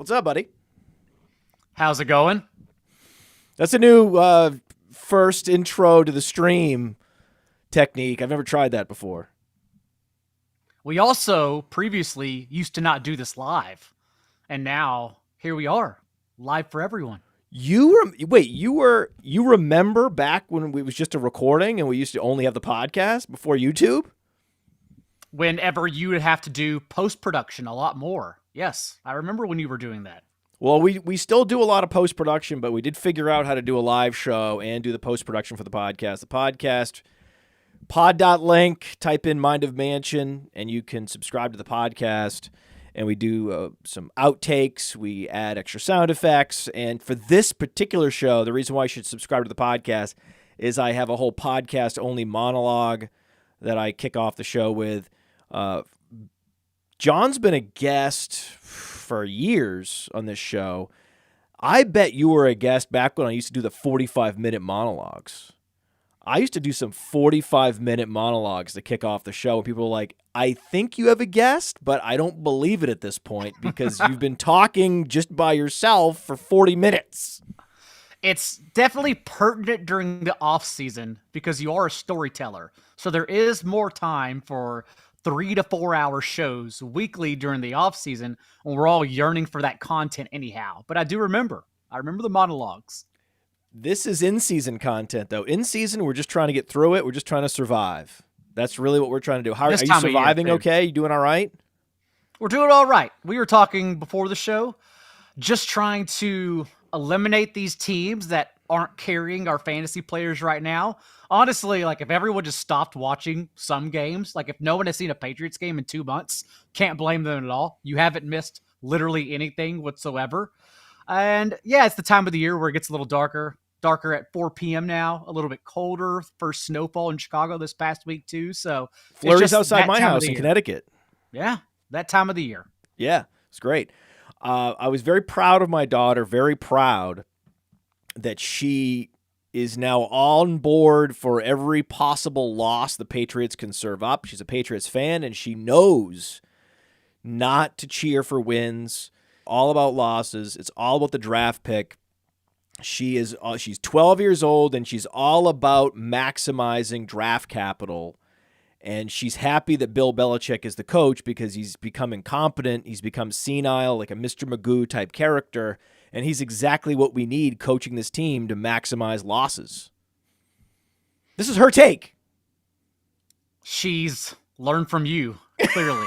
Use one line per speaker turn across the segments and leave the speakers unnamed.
What's up, buddy?
How's it going?
That's a new first intro to the stream technique. I've never tried that before.
We also previously used to not do this live, and now here we are, live for everyone.
You remember back when it was just a recording and we used to only have the podcast before YouTube?
Whenever you would have to do post-production a lot more. Yes, I remember when you were doing that.
Well, we still do a lot of post-production, but we did figure out how to do a live show and do the post-production for the podcast. The podcast, pod.link, type in Mind of Mansion, and you can subscribe to the podcast. And we do some outtakes. We add extra sound effects. And for this particular show, the reason why you should subscribe to the podcast is I have a whole podcast-only monologue that I kick off the show with. John's been a guest for years on this show. I bet you were a guest back when I used to do the 45-minute monologues. I used to do some 45-minute monologues to kick off the show, and people were like, I think you have a guest, but I don't believe it at this point because you've been talking just by yourself for 40 minutes.
It's definitely pertinent during the off season because you are a storyteller. So there is more time for 3 to 4 hour shows weekly during the off season when we're all yearning for that content anyhow. But I remember the monologues.
This is in-season content, though. In-season, we're just trying to get through it. We're just trying to survive. That's really what we're trying to do. Are you surviving okay? You doing all right?
We're doing all right. We were talking before the show, just trying to eliminate these teams that aren't carrying our fantasy players right now. Honestly, like if everyone just stopped watching some games, like if no one has seen a Patriots game in 2 months, can't blame them at all. You haven't missed literally anything whatsoever. And yeah, it's the time of the year where it gets a little darker at 4 p.m. now, a little bit colder. First snowfall in Chicago this past week too. So
flurries outside my house in Connecticut.
Yeah, that time of the year.
Yeah, it's great. I was very proud of my daughter, very proud that she is now on board for every possible loss the Patriots can serve up. She's a Patriots fan, and she knows not to cheer for wins. All about losses. It's all about the draft pick. She's 12 years old, and she's all about maximizing draft capital. And she's happy that Bill Belichick is the coach because he's become incompetent. He's become senile, like a Mr. Magoo type character. And he's exactly what we need coaching this team to maximize losses. This is her take.
She's learned from you, clearly.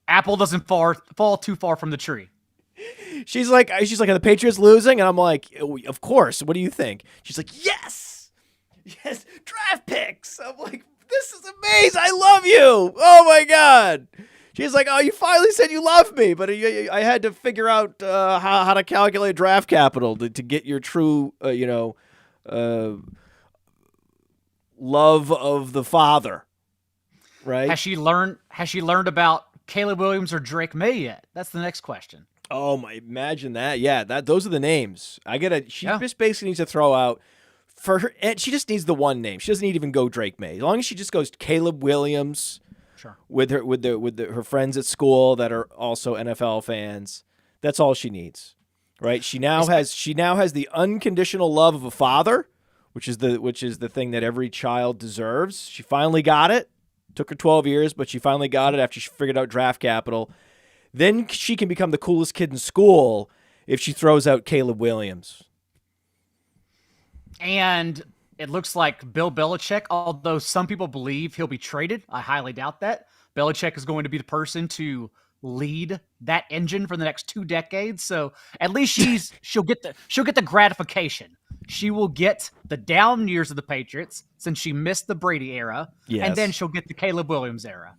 Apple doesn't fall too far from the tree.
She's like, are the Patriots losing? And I'm like, of course. What do you think? She's like, yes, draft picks. I'm like, this is amazing. I love you. Oh my God. She's like, oh, you finally said you love me, but I had to figure out how to calculate draft capital to get your true, love of the father, right?
Has she learned about Caleb Williams or Drake May yet? That's the next question.
Oh my! Imagine that. Yeah, those are the names. She just basically needs to throw out for her. And she just needs the one name. She doesn't need to even go Drake May. As long as she just goes Caleb Williams.
Sure.
With her friends at school that are also NFL fans. That's all she needs, right? She now has the unconditional love of a father, which is the thing that every child deserves. She finally got it. Took her 12 years, but she finally got it after she figured out draft capital. Then she can become the coolest kid in school if she throws out Caleb Williams.
And it looks like Bill Belichick, although some people believe he'll be traded, I highly doubt that. Belichick is going to be the person to lead that engine for the next 2 decades. So at least she'll get the gratification. She will get the down years of the Patriots since she missed the Brady era, and then she'll get the Caleb Williams era.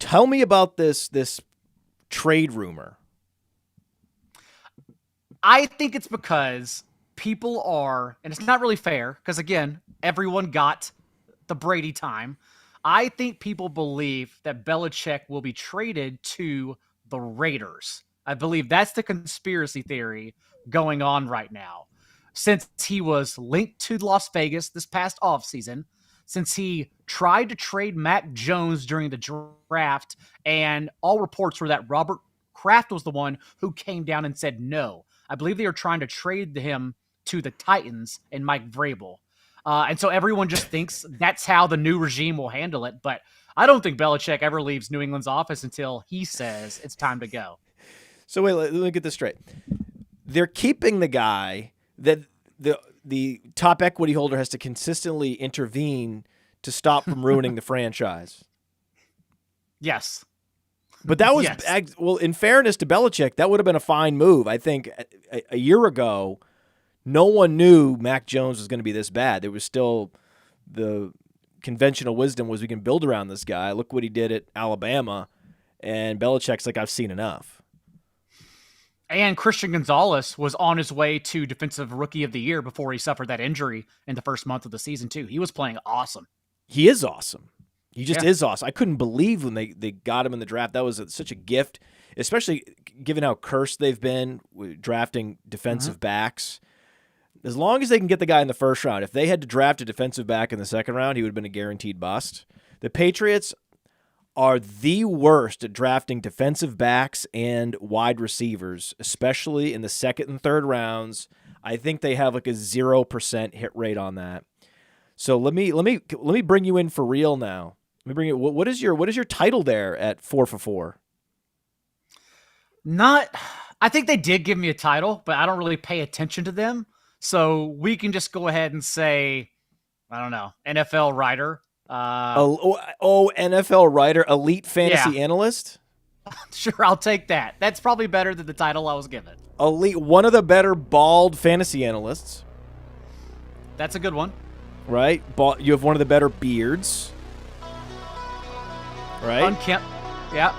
Tell me about this trade rumor.
I think it's because people are, and it's not really fair because, again, everyone got the Brady time. I think people believe that Belichick will be traded to the Raiders. I believe that's the conspiracy theory going on right now. Since he was linked to Las Vegas this past offseason, since he tried to trade Mac Jones during the draft, and all reports were that Robert Kraft was the one who came down and said no. I believe they were trying to trade him to the Titans and Mike Vrabel. And so everyone just thinks that's how the new regime will handle it. But I don't think Belichick ever leaves New England's office until he says it's time to go.
So wait, let me get this straight. They're keeping the guy that the top equity holder has to consistently intervene to stop from ruining the franchise.
Yes.
But that was,
Yes.
Well, in fairness to Belichick, that would have been a fine move. I think a year ago, no one knew Mac Jones was going to be this bad. There was still the conventional wisdom was we can build around this guy. Look what he did at Alabama. And Belichick's like, I've seen enough.
And Christian Gonzalez was on his way to Defensive Rookie of the Year before he suffered that injury in the first month of the season, too. He was playing awesome.
He is awesome. He just is awesome. I couldn't believe when they got him in the draft. That was such a gift, especially given how cursed they've been with drafting defensive backs. As long as they can get the guy in the first round, if they had to draft a defensive back in the second round, he would have been a guaranteed bust. The Patriots are the worst at drafting defensive backs and wide receivers, especially in the second and third rounds. I think they have like a 0% hit rate on that. So let me bring you in for real now. Let me bring you. What is your title there at 4 for 4?
I think they did give me a title, but I don't really pay attention to them. So we can just go ahead and say, I don't know, NFL writer.
NFL writer, elite fantasy analyst.
Sure, I'll take that. That's probably better than the title I was given.
Elite, one of the better bald fantasy analysts.
That's a good one.
Right? You have one of the better beards. Right?
Unkempt. Yeah.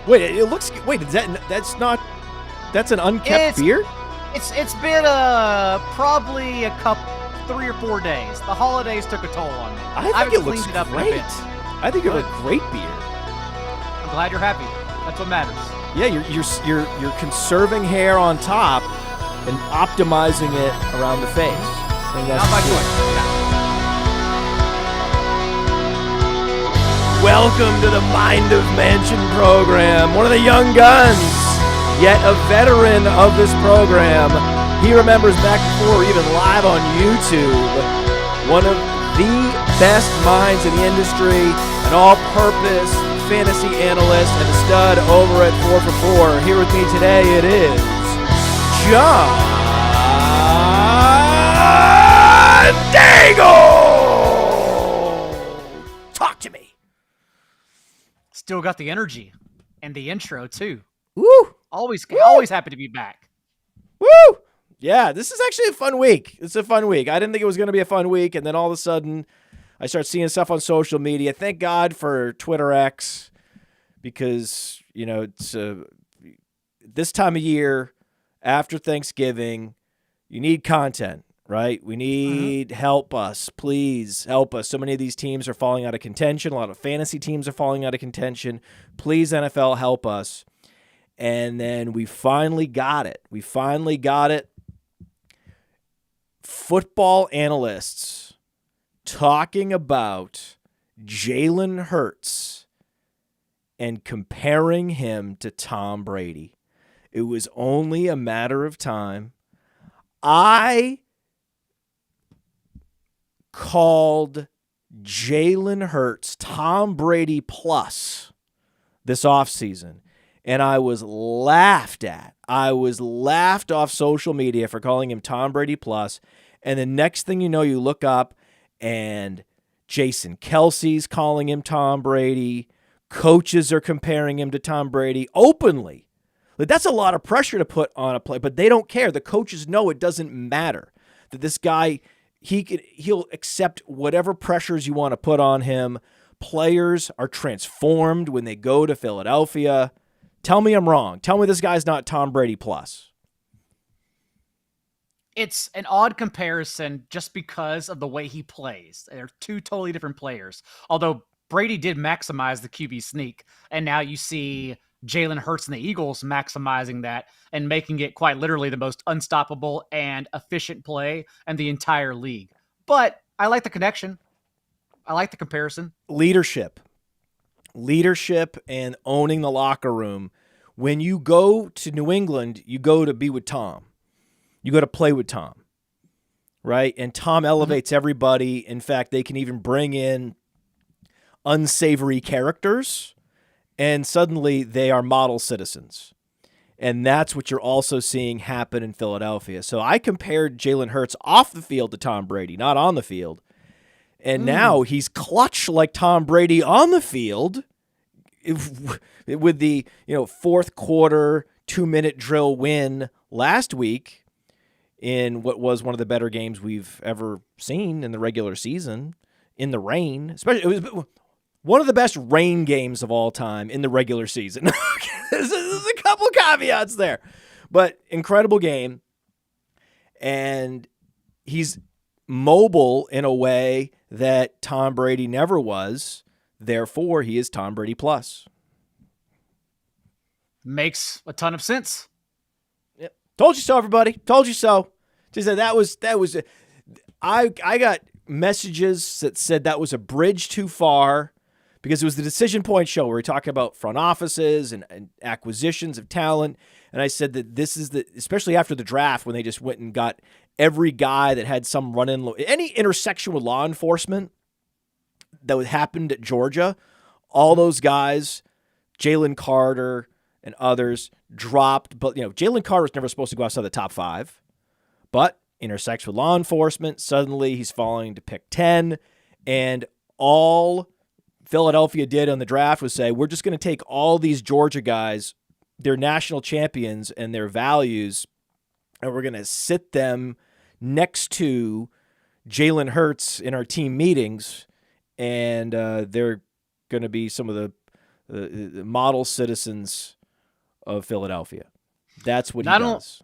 Wait, it looks. Wait, that's not. That's an unkept beard.
It's been probably 3 or 4 days. The holidays took a toll on me.
I think it looks
cleaned it up
great.
a bit.
I think you have a great beard.
I'm glad you're happy. That's what matters.
Yeah, you're conserving hair on top and optimizing it around the face. I think that's
Not my
cool.
choice. Yeah.
Welcome to the Mind of Mansion program. One of the young guns, yet a veteran of this program. He remembers back before we were even live on YouTube. One of the best minds in the industry, an all-purpose fantasy analyst and a stud over at 4 for 4. Here with me today it is John Daigle. Talk to me.
Still got the energy and the intro too.
Woo!
Always happy to be back.
Woo! Yeah, this is actually a fun week. It's a fun week. I didn't think it was going to be a fun week, and then all of a sudden, I start seeing stuff on social media. Thank God for Twitter X, because it's this time of year after Thanksgiving, you need content, right? We need help us. Please help us. So many of these teams are falling out of contention. A lot of fantasy teams are falling out of contention. Please, NFL, help us. And then we finally got it. Football analysts talking about Jalen Hurts and comparing him to Tom Brady. It was only a matter of time. I called Jalen Hurts Tom Brady plus this offseason. And I was laughed at. I was laughed off social media for calling him Tom Brady plus. And the next thing you know, you look up and Jason Kelsey's calling him Tom Brady. Coaches are comparing him to Tom Brady openly. Like, that's a lot of pressure to put on a play, but they don't care. The coaches know it doesn't matter. That this guy, he'll accept whatever pressures you want to put on him. Players are transformed when they go to Philadelphia. Tell me I'm wrong. Tell me this guy's not Tom Brady plus.
It's an odd comparison just because of the way he plays. They're two totally different players. Although Brady did maximize the QB sneak, and now you see Jalen Hurts and the Eagles maximizing that and making it quite literally the most unstoppable and efficient play in the entire league. But I like the connection. I like the comparison.
Leadership and owning the locker room. when you go to New England, you go to be with Tom. You go to play with Tom, right? And Tom elevates everybody. In fact, they can even bring in unsavory characters, and suddenly they are model citizens. And that's what you're also seeing happen in Philadelphia. So I compared Jalen Hurts off the field to Tom Brady, not on the field. And now he's clutch like Tom Brady on the field with the fourth quarter 2-minute drill win last week in what was one of the better games we've ever seen in the regular season in the rain. Especially, it was one of the best rain games of all time in the regular season. There's a couple caveats there, but incredible game. And he's mobile in a way that Tom Brady never was. Therefore, he is Tom Brady plus.
Makes a ton of sense.
Yep. Told you so, everybody. Told you so. Just that I got messages that said that was a bridge too far because it was the Decision Point show where we talk about front offices and acquisitions of talent. And I said that this is especially after the draft when they just went and got every guy that had some run-in, any intersection with law enforcement that happened at Georgia, all those guys, Jalen Carter and others, dropped. But, Jalen Carter was never supposed to go outside the top 5. But intersects with law enforcement. Suddenly he's falling to pick 10. And all Philadelphia did on the draft was say, we're just going to take all these Georgia guys, their national champions and their values, and we're going to sit them next to Jalen Hurts in our team meetings, and they're going to be some of the model citizens of Philadelphia. That's what he does.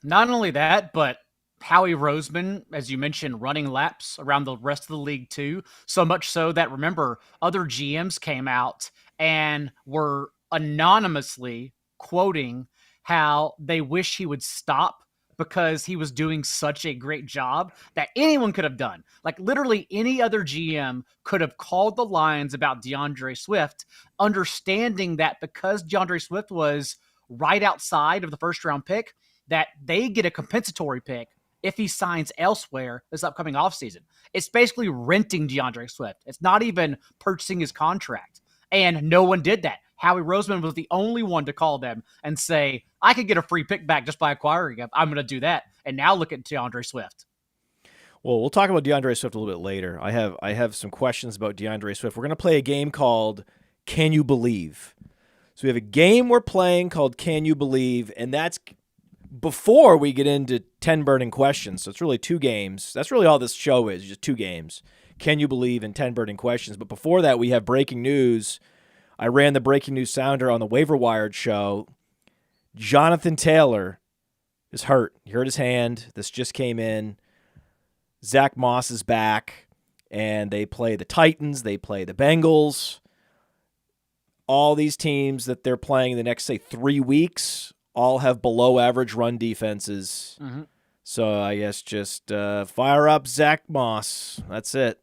Not only that, but Howie Roseman, as you mentioned, running laps around the rest of the league too. So much so that, remember, other GMs came out and were anonymously quoting how they wish he would stop because he was doing such a great job that anyone could have done. Like literally any other GM could have called the lines about DeAndre Swift, understanding that because DeAndre Swift was right outside of the first round pick, that they get a compensatory pick if he signs elsewhere this upcoming offseason. It's basically renting DeAndre Swift. It's not even purchasing his contract. And no one did that. Howie Roseman was the only one to call them and say, I could get a free pick back just by acquiring him. I'm going to do that. And now look at DeAndre Swift.
Well, we'll talk about DeAndre Swift a little bit later. I have some questions about DeAndre Swift. We're going to play a game called Can You Believe? So we have a game we're playing called Can You Believe? And that's before we get into 10 burning questions. So it's really 2 games. That's really all this show is, just 2 games. Can You Believe and 10 burning questions. But before that, we have breaking news. I ran the breaking news sounder on the Waiver Wired show. Jonathan Taylor is hurt. He hurt his hand. This just came in. Zach Moss is back, and they play the Titans. They play the Bengals. All these teams that they're playing in the next, say, 3 weeks all have below-average run defenses. Mm-hmm. So I guess just fire up Zach Moss. That's it.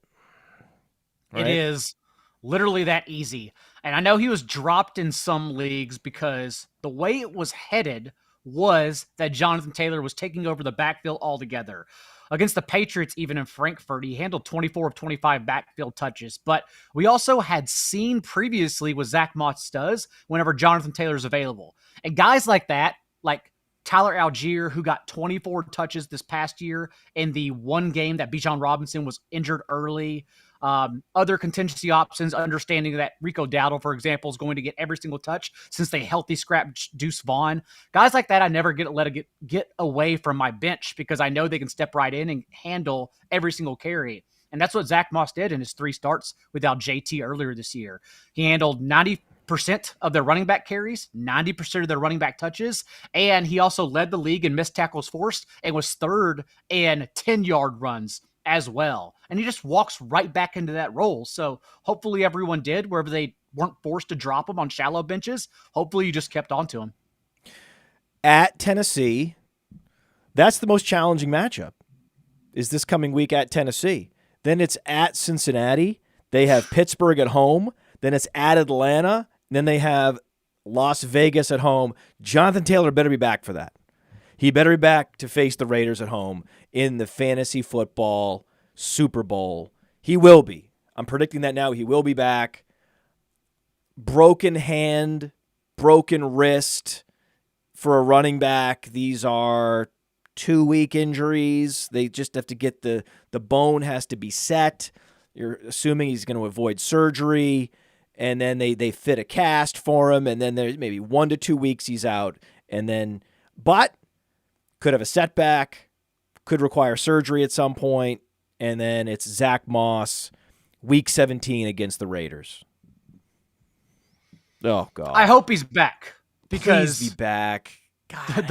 Right? It is literally that easy. And I know he was dropped in some leagues because the way it was headed was that Jonathan Taylor was taking over the backfield altogether. Against the Patriots, even in Frankfurt, he handled 24 of 25 backfield touches. But we also had seen previously what Zach Moss does whenever Jonathan Taylor's available. And guys like that, like Tyler Algier, who got 24 touches this past year in the one game that Bijan Robinson was injured early. Other contingency options, understanding that Rico Dowdle, for example, is going to get every single touch since they healthy scrapped Deuce Vaughn. Guys like that, I never get away from my bench because I know they can step right in and handle every single carry. And that's what Zach Moss did in his 3 starts without JT earlier this year. He handled 90% of their running back carries, 90% of their running back touches, and he also led the league in missed tackles forced and was 3rd in 10-yard runs as well. And he just walks right back into that role. So hopefully everyone did, wherever they weren't forced to drop him on shallow benches. Hopefully you just kept on to him.
At Tennessee, that's the most challenging matchup, is this coming week at Tennessee. Then it's at Cincinnati. They have Pittsburgh at home. Then it's at Atlanta. Then they have Las Vegas at home. Jonathan Taylor better be back for that. He better be back to face the Raiders at home in the fantasy football Super Bowl. He will be. I'm predicting that now. He will be back. Broken hand, broken wrist for a running back. These are 2-week injuries. They just have to get the bone has to be set. You're assuming he's going to avoid surgery, and then they fit a cast for him, and then there's maybe 1 to 2 weeks he's out, but could have a setback, could require surgery at some point, and then it's Zach Moss, week 17 against the Raiders. Oh God!
I hope he's back because
please be back. God.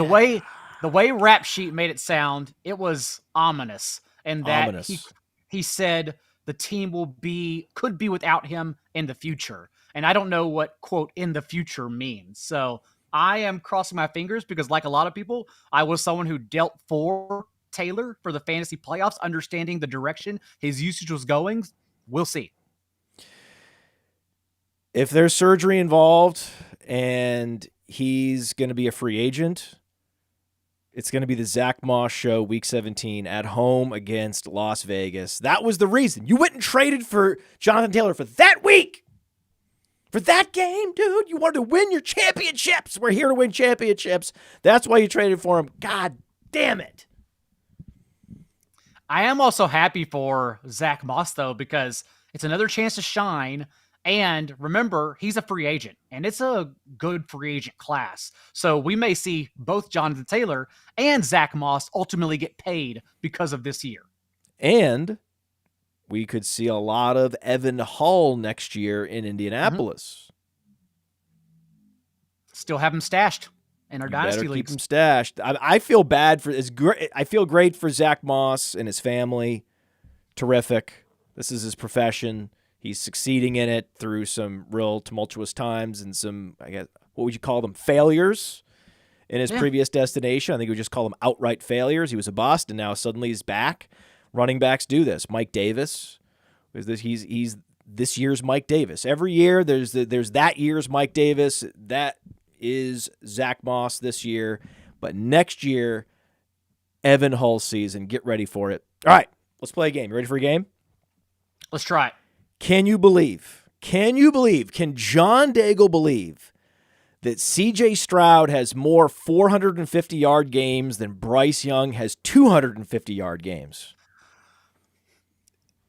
The way Rap Sheet made it sound, it was ominous, and that he said the team could be without him in the future, and I don't know what quote "in the future" means. So I am crossing my fingers because, like a lot of people, I was someone who dealt for Taylor for the fantasy playoffs, understanding the direction his usage was going. We'll see.
If there's surgery involved and he's going to be a free agent, it's going to be the Zach Moss show, week 17, at home against Las Vegas. That was the reason. You went and traded for Jonathan Taylor for that week. For that game, dude, you wanted to win your championships. We're here to win championships. That's why you traded for him. God damn it.
I am also happy for Zach Moss, though, because it's another chance to shine. And remember, he's a free agent, and it's a good free agent class. So we may see both Jonathan Taylor and Zach Moss ultimately get paid because of this year. And
we could see a lot of Evan Hull next year in Indianapolis.
Still have him stashed in our Dynasty leagues.
Keep him stashed. I feel bad for I feel great for Zach Moss and his family. Terrific. This is his profession. He's succeeding in it through some real tumultuous times and some, I guess, what would you call them, failures in his previous destination. I think we would just call them outright failures. He was a bust, and now suddenly he's back. Running backs do this. Mike Davis, he's this year's Mike Davis. Every year there's that year's Mike Davis. That is Zach Moss this year. But next year, Evan Hull season. Get ready for it. All right, let's play a game. You ready for a game?
Let's try it.
Can John Daigle believe that C.J. Stroud has more 450-yard games than Bryce Young has 250-yard games?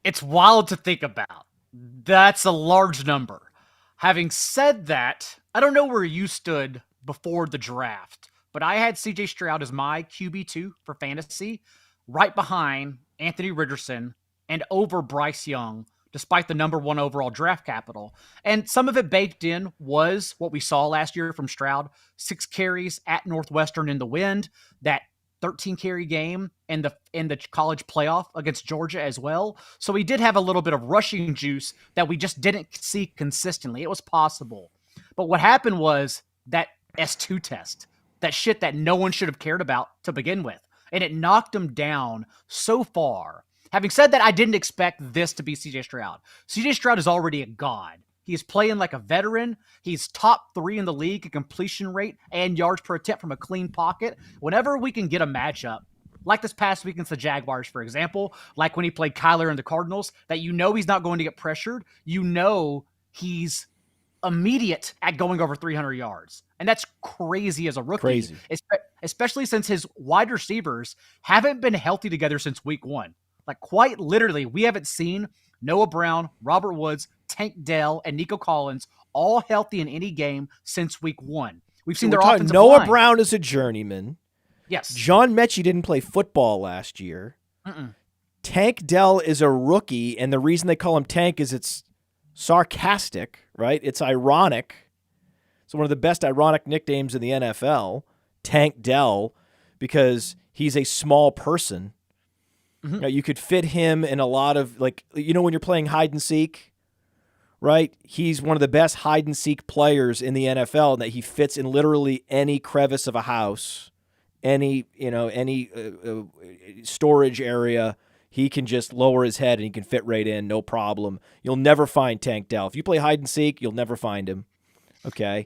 It's wild to think about. That's a large number. Having said that, I don't know where you stood before the draft, but I had C.J. Stroud as my QB2 for fantasy, right behind Anthony Richardson and over Bryce Young, despite the number 1 overall draft capital. And some of it baked in was what we saw last year from Stroud. 6 carries at Northwestern in the wind, that 13-carry game in the college playoff against Georgia as well. So he did have a little bit of rushing juice that we just didn't see consistently. It was possible. But what happened was that S2 test, that shit that no one should have cared about to begin with. And it knocked him down so far. Having said that, I didn't expect this to be C.J. Stroud. C.J. Stroud is already a god. He's playing like a veteran. He's top 3 in the league in completion rate and yards per attempt from a clean pocket. Whenever we can get a matchup, like this past week against the Jaguars, for example, like when he played Kyler and the Cardinals, that you know he's not going to get pressured, you know he's immediate at going over 300 yards. And that's crazy as a rookie.
Crazy.
Especially since his wide receivers haven't been healthy together since week 1. Like, quite literally, we haven't seen Noah Brown, Robert Woods, Tank Dell, and Nico Collins all healthy in any game since week 1. We've seen their offensive
Noah
line.
Brown is a journeyman.
Yes.
John Mechie didn't play football last year. Tank Dell is a rookie, and the reason they call him Tank is it's sarcastic, right? It's ironic. It's one of the best ironic nicknames in the NFL, Tank Dell, because he's a small person. You know, you could fit him in a lot of, like, you know, when you're playing hide and seek, right? He's one of the best hide and seek players in the NFL, that he fits in literally any crevice of a house, any storage area. He can just lower his head and he can fit right in, no problem. You'll never find Tank Dell. If you play hide and seek, you'll never find him. Okay.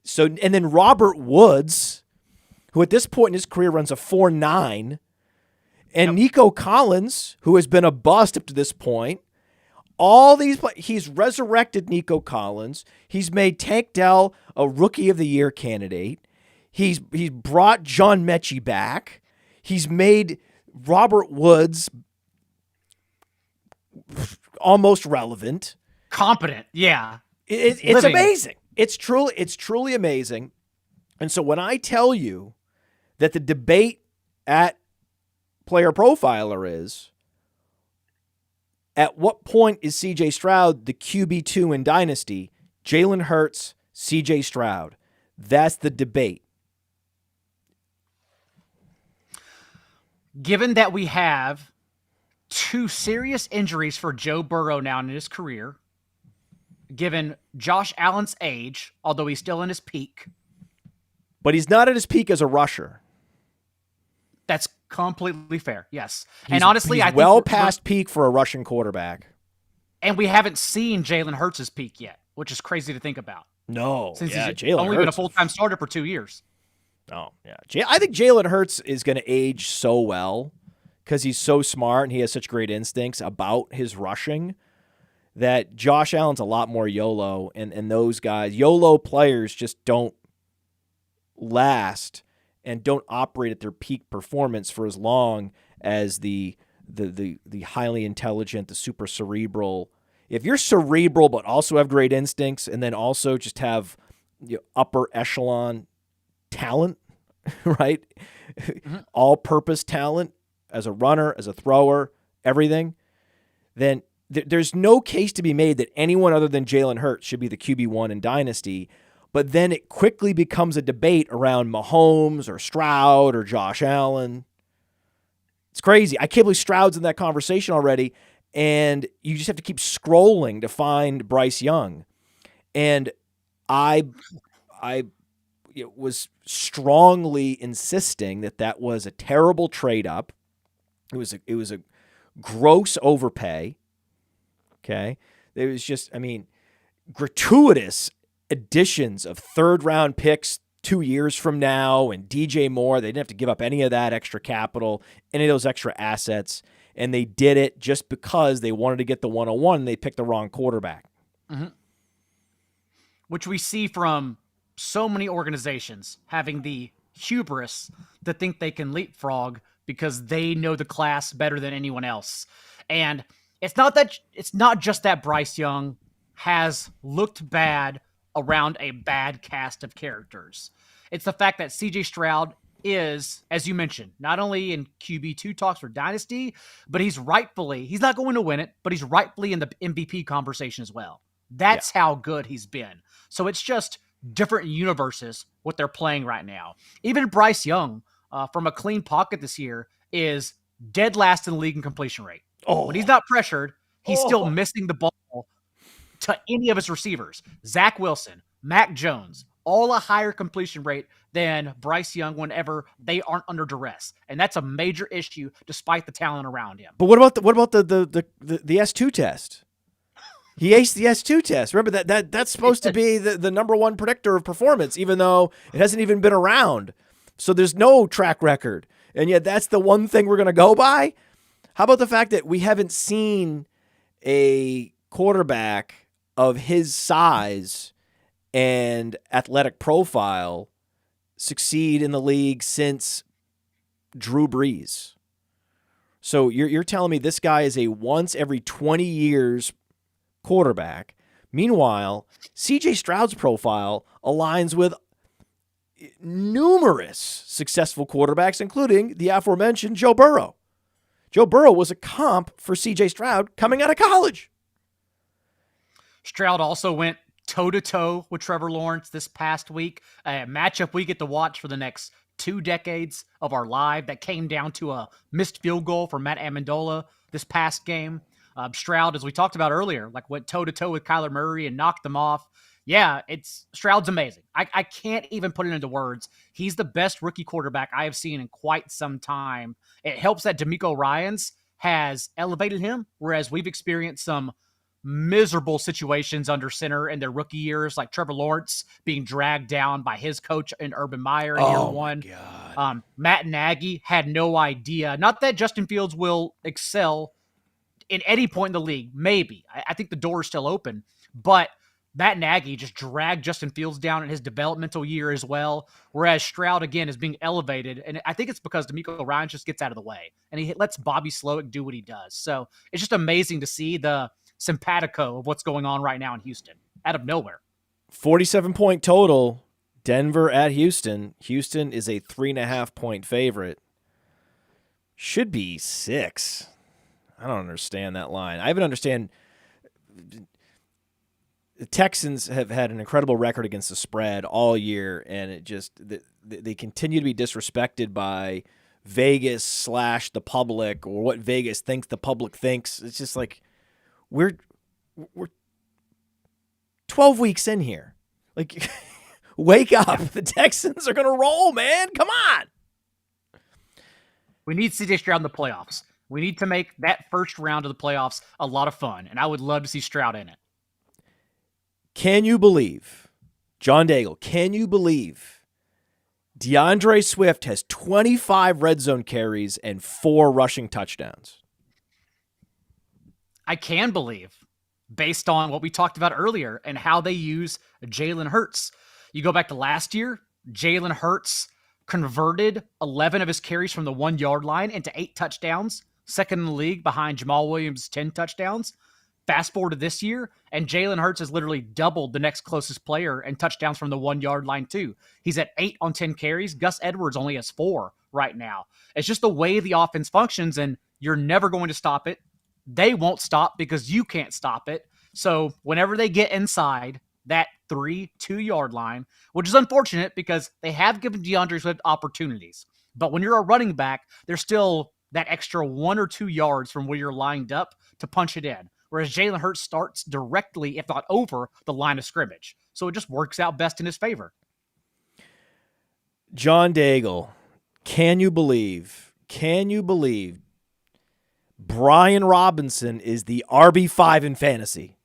So, and then Robert Woods, who at this point in his career runs a 4.9, and Nico Collins, who has been a bust up to this point. All these, he's resurrected Nico Collins. He's made Tank Dell a Rookie of the Year candidate. He's brought John Mechie back. He's made Robert Woods almost relevant,
competent. Yeah,
it's amazing. It's truly amazing. And so when I tell you that the debate at Player Profiler is, at what point is C.J. Stroud the QB2 in Dynasty? Jalen Hurts, C.J. Stroud. That's the debate.
Given that we have 2 serious injuries for Joe Burrow now in his career, given Josh Allen's age, although he's still in his peak.
But he's not at his peak as a rusher.
That's completely fair, yes. And honestly,
I think well past peak for a rushing quarterback.
And we haven't seen Jalen Hurts' peak yet, which is crazy to think about.
No,
since
yeah,
he's only been a full-time starter for 2 years.
Oh, yeah. I think Jalen Hurts is going to age so well because he's so smart and he has such great instincts about his rushing that Josh Allen's a lot more YOLO, and those guys, YOLO players just don't last and don't operate at their peak performance for as long as the highly intelligent, the super cerebral. If you're cerebral but also have great instincts and then also just have upper echelon talent, right? Mm-hmm. All-purpose talent as a runner, as a thrower, everything, then there's no case to be made that anyone other than Jalen Hurts should be the QB1 in Dynasty. But then it quickly becomes a debate around Mahomes or Stroud or Josh Allen. It's crazy. I can't believe Stroud's in that conversation already. And you just have to keep scrolling to find Bryce Young. And I was strongly insisting that was a terrible trade-up. It was a gross overpay. Okay? It was just, gratuitous additions of third-round picks 2 years from now and DJ Moore. They didn't have to give up any of that extra capital, any of those extra assets, and they did it just because they wanted to get the 101 and they picked the wrong quarterback.
Mm-hmm. Which we see from so many organizations having the hubris to think they can leapfrog because they know the class better than anyone else. And it's not just that Bryce Young has looked bad around a bad cast of characters. It's the fact that CJ Stroud is, as you mentioned, not only in QB2 talks for Dynasty, but he's not going to win it, but he's rightfully in the MVP conversation as well. That's how good he's been. So it's just different universes what they're playing right now. Even Bryce Young, from a clean pocket this year, is dead last in the league in completion rate. When he's not pressured, he's still missing the ball to any of his receivers. Zach Wilson, Mac Jones, all a higher completion rate than Bryce Young whenever they aren't under duress. And that's a major issue despite the talent around him.
But what about the S2 test? He aced the S2 test. Remember that's supposed to be the number one predictor of performance, even though it hasn't even been around. So there's no track record. And yet that's the one thing we're going to go by? How about the fact that we haven't seen a quarterback of his size and athletic profile succeed in the league since Drew Brees? So you're telling me this guy is a once every 20 years quarterback. Meanwhile, C.J. Stroud's profile aligns with numerous successful quarterbacks, including the aforementioned Joe Burrow. Joe Burrow was a comp for C.J. Stroud coming out of college.
Stroud also went toe-to-toe with Trevor Lawrence this past week, a matchup we get to watch for the next 2 decades of our life that came down to a missed field goal for Matt Amendola this past game. Stroud, as we talked about earlier, went toe-to-toe with Kyler Murray and knocked them off. Yeah, Stroud's amazing. I can't even put it into words. He's the best rookie quarterback I have seen in quite some time. It helps that DeMeco Ryans has elevated him, whereas we've experienced some miserable situations under center in their rookie years, like Trevor Lawrence being dragged down by his coach in Urban Meyer in year one.
God.
Matt Nagy had no idea. Not that Justin Fields will excel in any point in the league. Maybe. I think the door is still open. But Matt Nagy just dragged Justin Fields down in his developmental year as well, whereas Stroud, again, is being elevated. And I think it's because DeMeco Ryans just gets out of the way, and he lets Bobby Slowick do what he does. So it's just amazing to see the simpatico of what's going on right now in Houston out of nowhere.
47-point total, Denver at Houston. Houston is a 3.5-point favorite. Should be 6. I don't understand that line. I even understand the Texans have had an incredible record against the spread all year, and it just they continue to be disrespected by Vegas / the public, or what Vegas thinks the public thinks. It's just like we're 12 weeks in here. Like, wake up. The Texans are going to roll, man. Come on.
We need CJ Stroud in the playoffs. We need to make that first round of the playoffs a lot of fun, and I would love to see Stroud in it.
Can you believe, John Daigle, can you believe DeAndre Swift has 25 red zone carries and 4 rushing touchdowns?
I can believe, based on what we talked about earlier and how they use Jalen Hurts. You go back to last year, Jalen Hurts converted 11 of his carries from the 1-yard line into 8 touchdowns, second in the league behind Jamal Williams' 10 touchdowns. Fast forward to this year, and Jalen Hurts has literally doubled the next closest player in touchdowns from the 1-yard line too. He's at 8 on 10 carries. Gus Edwards only has 4 right now. It's just the way the offense functions, and you're never going to stop it. They won't stop because you can't stop it. So whenever they get inside that 2-yard line, which is unfortunate because they have given DeAndre Swift opportunities, but when you're a running back, there's still that extra 1 or 2 yards from where you're lined up to punch it in. Whereas Jalen Hurts starts directly, if not over, the line of scrimmage. So it just works out best in his favor.
John Daigle, can you believe Brian Robinson is the RB5 in fantasy?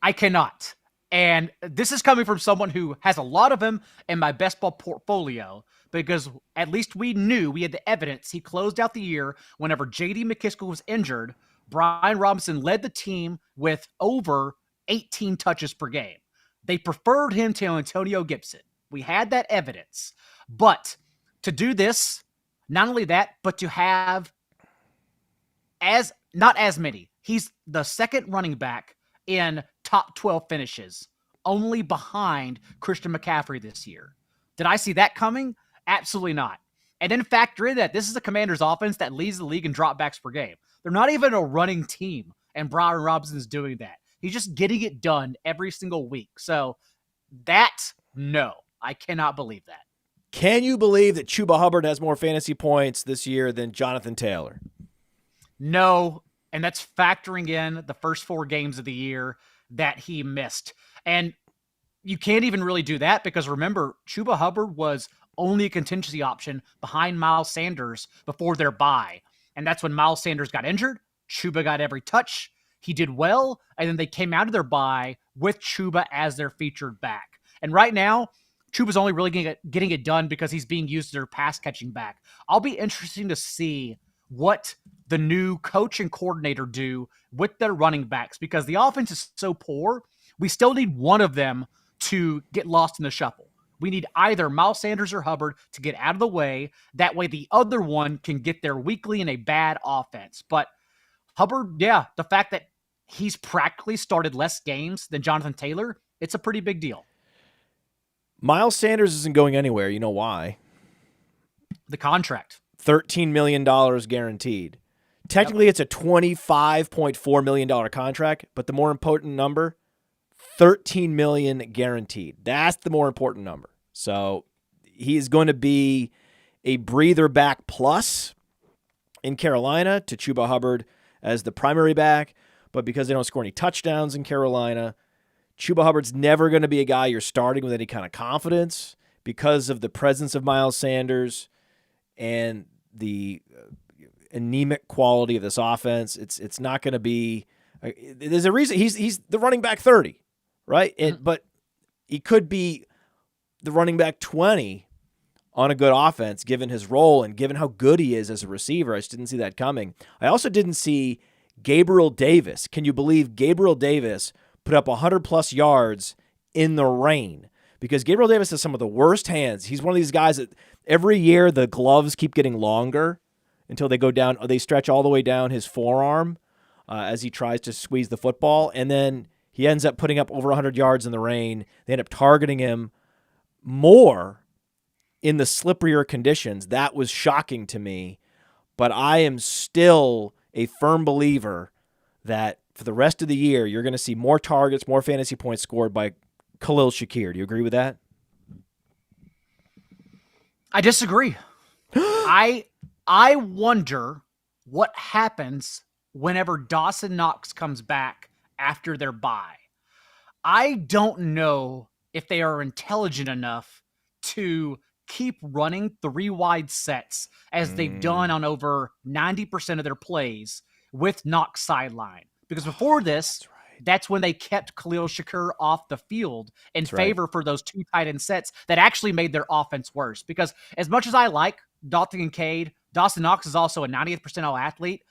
I cannot. And this is coming from someone who has a lot of him in my best ball portfolio, because at least we had the evidence. He closed out the year whenever J.D. McKissick was injured. Brian Robinson led the team with over 18 touches per game. They preferred him to Antonio Gibson. We had that evidence. But to do this, not only that, but to have not as many. He's the second running back in top 12 finishes, only behind Christian McCaffrey this year. Did I see that coming? Absolutely not. And then factor in that this is a Commanders offense that leads the league in dropbacks per game. They're not even a running team, and Brian Robinson's doing that. He's just getting it done every single week. So no, I cannot believe that.
Can you believe that Chuba Hubbard has more fantasy points this year than Jonathan Taylor?
No, and that's factoring in the first 4 games of the year that he missed. And you can't even really do that because remember, Chuba Hubbard was only a contingency option behind Miles Sanders before their bye. And that's when Miles Sanders got injured. Chuba got every touch. He did well. And then they came out of their bye with Chuba as their featured back. And right now, Chuba's only really getting it done because he's being used as their pass catching back. I'll be interested to see what the new coach and coordinator do with their running backs because the offense is so poor. We still need one of them to get lost in the shuffle. We need either Miles Sanders or Hubbard to get out of the way. That way the other one can get there weekly in a bad offense. But Hubbard, the fact that he's practically started less games than Jonathan Taylor, it's a pretty big deal.
Miles Sanders isn't going anywhere. You know why?
The contract.
$13 million guaranteed. Technically, It's a $25.4 million contract, but the more important number, $13 million guaranteed. That's the more important number. So he's going to be a breather back plus in Carolina to Chuba Hubbard as the primary back, but because they don't score any touchdowns in Carolina, Chuba Hubbard's never going to be a guy you're starting with any kind of confidence because of the presence of Miles Sanders and the anemic quality of this offense. It's not going to be There's a reason he's the running back 30, right? But he could be the running back 20 on a good offense, given his role and given how good he is as a receiver. I just didn't see that coming. I also didn't see Gabriel Davis. Can you believe Gabriel Davis put up 100-plus yards in the rain? Because Gabriel Davis has some of the worst hands. He's one of these guys that every year the gloves keep getting longer until they go down, or they stretch all the way down his forearm as he tries to squeeze the football. And then he ends up putting up over 100 yards in the rain. They end up targeting him more in the slipperier conditions. That was shocking to me. But I am still a firm believer that for the rest of the year, you're going to see more targets, more fantasy points scored by Khalil Shakir. Do you agree with that?
I disagree. I wonder what happens whenever Dawson Knox comes back after their bye. I don't know if they are intelligent enough to keep running 3 wide sets as they've done on over 90% of their plays with Knox sideline. Because before this, that's when they kept Khalil Shakir off the field in favor for those 2 tight end sets that actually made their offense worse. Because as much as I like Dalton and Cade, Dawson Knox is also a 90th percentile athlete.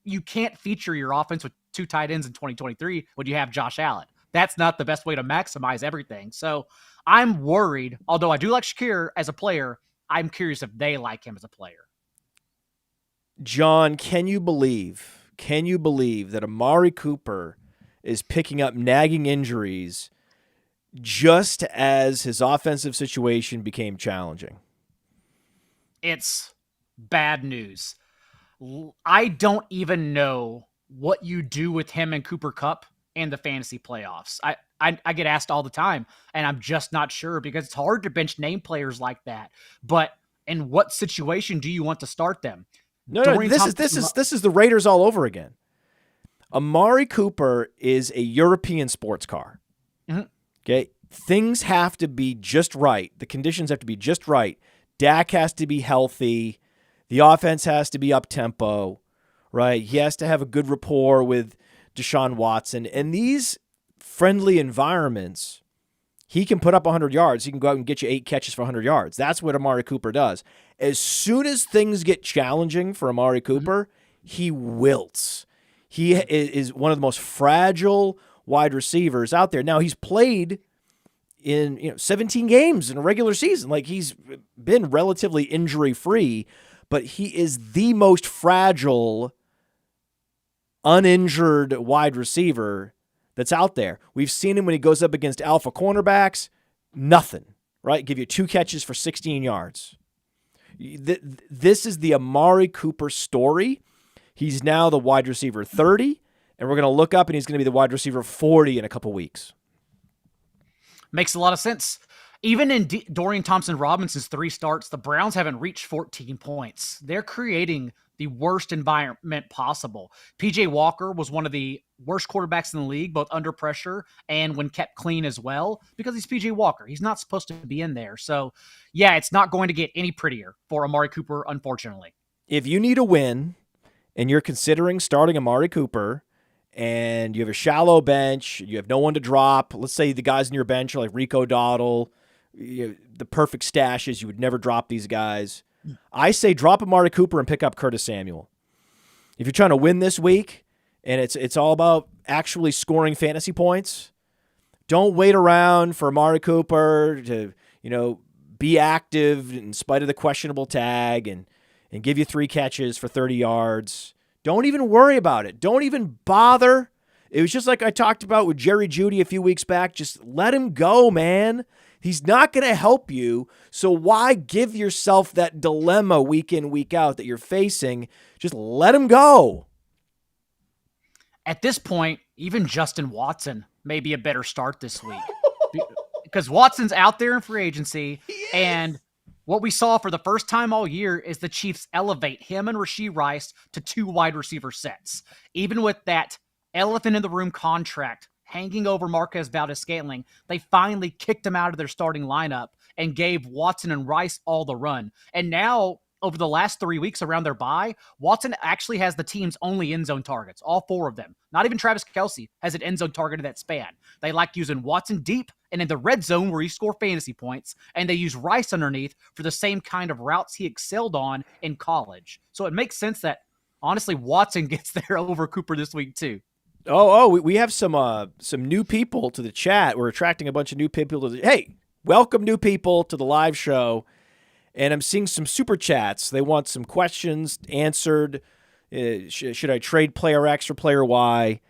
You can't feature your offense with 2 tight ends in 2023 when you have Josh Allen. That's not the best way to maximize everything. So I'm worried, although I do like Shakir as a player, I'm curious if they like him as a player.
John, can you believe that Amari Cooper is picking up nagging injuries just as his offensive situation became challenging?
It's bad news. I don't even know what you do with him and Cooper Kupp in the fantasy playoffs. I get asked all the time, and I'm just not sure because it's hard to bench name players like that. But in what situation do you want to start them?
No, this is the Raiders all over again. Amari Cooper is a European sports car. Okay, things have to be just right. The conditions have to be just right. Dak has to be healthy. The offense has to be up tempo, right? He has to have a good rapport with Deshaun Watson. And these friendly environments, he can put up 100 yards. He can go out and get you 8 catches for 100 yards. That's what Amari Cooper does. As soon as things get challenging for Amari Cooper, he wilts. He is one of the most fragile wide receivers out there. Now, he's played in 17 games in a regular season. Like, he's been relatively injury-free, but he is the most fragile, uninjured wide receiver that's out there. We've seen him when he goes up against alpha cornerbacks, nothing, right? Give you 2 catches for 16 yards. This is the Amari Cooper story. He's now the wide receiver 30, and we're going to look up, and he's going to be the wide receiver 40 in a couple weeks.
Makes a lot of sense. Even in Dorian Thompson-Robinson's 3 starts, the Browns haven't reached 14 points. They're creating the worst environment possible. PJ Walker was one of the worst quarterbacks in the league, both under pressure and when kept clean as well, because he's PJ Walker. He's not supposed to be in there. So, yeah, it's not going to get any prettier for Amari Cooper, unfortunately.
If you need a win and you're considering starting Amari Cooper and you have a shallow bench, you have no one to drop, let's say the guys in your bench are like Rico Dowdle, the perfect stashes, you would never drop these guys. I say drop Amari Cooper and pick up Curtis Samuel. If you're trying to win this week and it's all about actually scoring fantasy points, don't wait around for Amari Cooper to, be active in spite of the questionable tag and give you 3 catches for 30 yards. Don't even worry about it. Don't even bother. It was just like I talked about with Jerry Jeudy a few weeks back. Just let him go, man. He's not going to help you, so why give yourself that dilemma week in, week out that you're facing? Just let him go.
At this point, even Justin Watson may be a better start this week because Watson's out there in free agency, and what we saw for the first time all year is the Chiefs elevate him and Rashee Rice to 2 wide receiver sets. Even with that elephant in the room contract hanging over Marquez Valdes-Scantling, they finally kicked him out of their starting lineup and gave Watson and Rice all the run. And now over the last 3 weeks around their bye, Watson actually has the team's only end zone targets, all 4 of them. Not even Travis Kelce has an end zone target in that span. They like using Watson deep and in the red zone where you score fantasy points, and they use Rice underneath for the same kind of routes he excelled on in college. So it makes sense that, honestly, Watson gets there over Cooper this week too.
We have some new people to the chat. We're attracting a bunch of new people hey, welcome new people to the live show. And I'm seeing some super chats. They want some questions answered. Should I trade player X for player Y?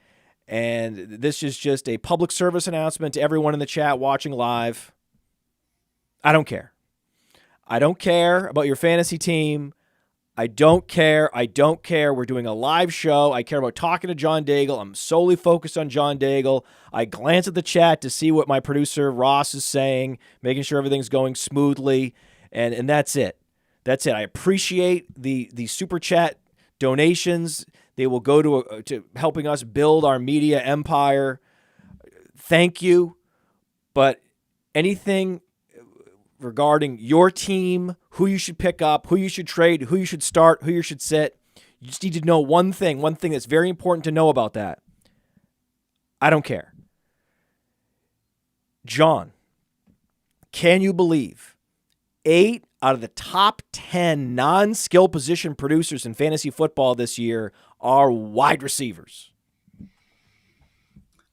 And this is just a public service announcement to everyone in the chat watching live. I don't care. I don't care about your fantasy team. I don't care. We're doing a live show. I care about talking to John Daigle. I'm solely focused on John Daigle. I glance at the chat to see what my producer Ross is saying, making sure everything's going smoothly. And that's it. That's it. I appreciate the super chat donations. They will go to helping us build our media empire. Thank you. But anything regarding your team, who you should pick up, who you should trade, who you should start, who you should sit, you just need to know one thing that's very important to know about that. I don't care. John, can you believe 8 out of the top 10 non-skill position producers in fantasy football this year are wide receivers?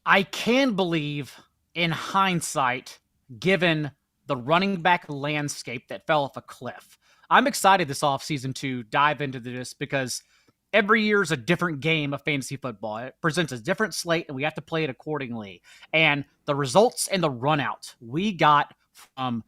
I can believe, in hindsight, given the running back landscape that fell off a cliff. I'm excited this offseason to dive into this because every year is a different game of fantasy football. It presents a different slate, and we have to play it accordingly. And the results and the run out we got from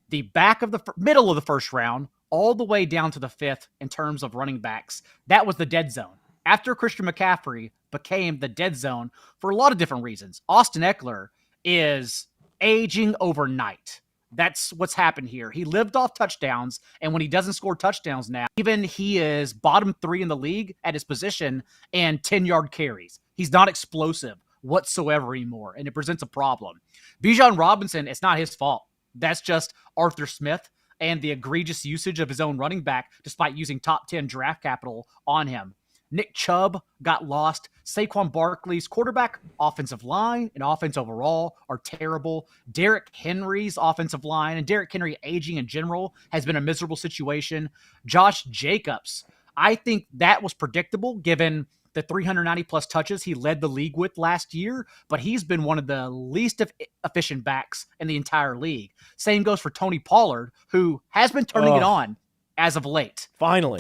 the back of the middle of the first round all the way down to the 5th in terms of running backs, that was the dead zone. After Christian McCaffrey became the dead zone for a lot of different reasons. Austin Eckler is aging overnight. That's what's happened here. He lived off touchdowns, and when he doesn't score touchdowns now, even he is bottom 3 in the league at his position and 10-yard carries. He's not explosive whatsoever anymore, and it presents a problem. Bijan Robinson, it's not his fault. That's just Arthur Smith and the egregious usage of his own running back despite using top 10 draft capital on him. Nick Chubb got lost. Saquon Barkley's quarterback, offensive line, and offense overall are terrible. Derrick Henry's offensive line and Derrick Henry aging in general has been a miserable situation. Josh Jacobs, I think that was predictable given the 390-plus touches he led the league with last year, but he's been one of the least efficient backs in the entire league. Same goes for Tony Pollard, who has been turning it on as of late.
Finally.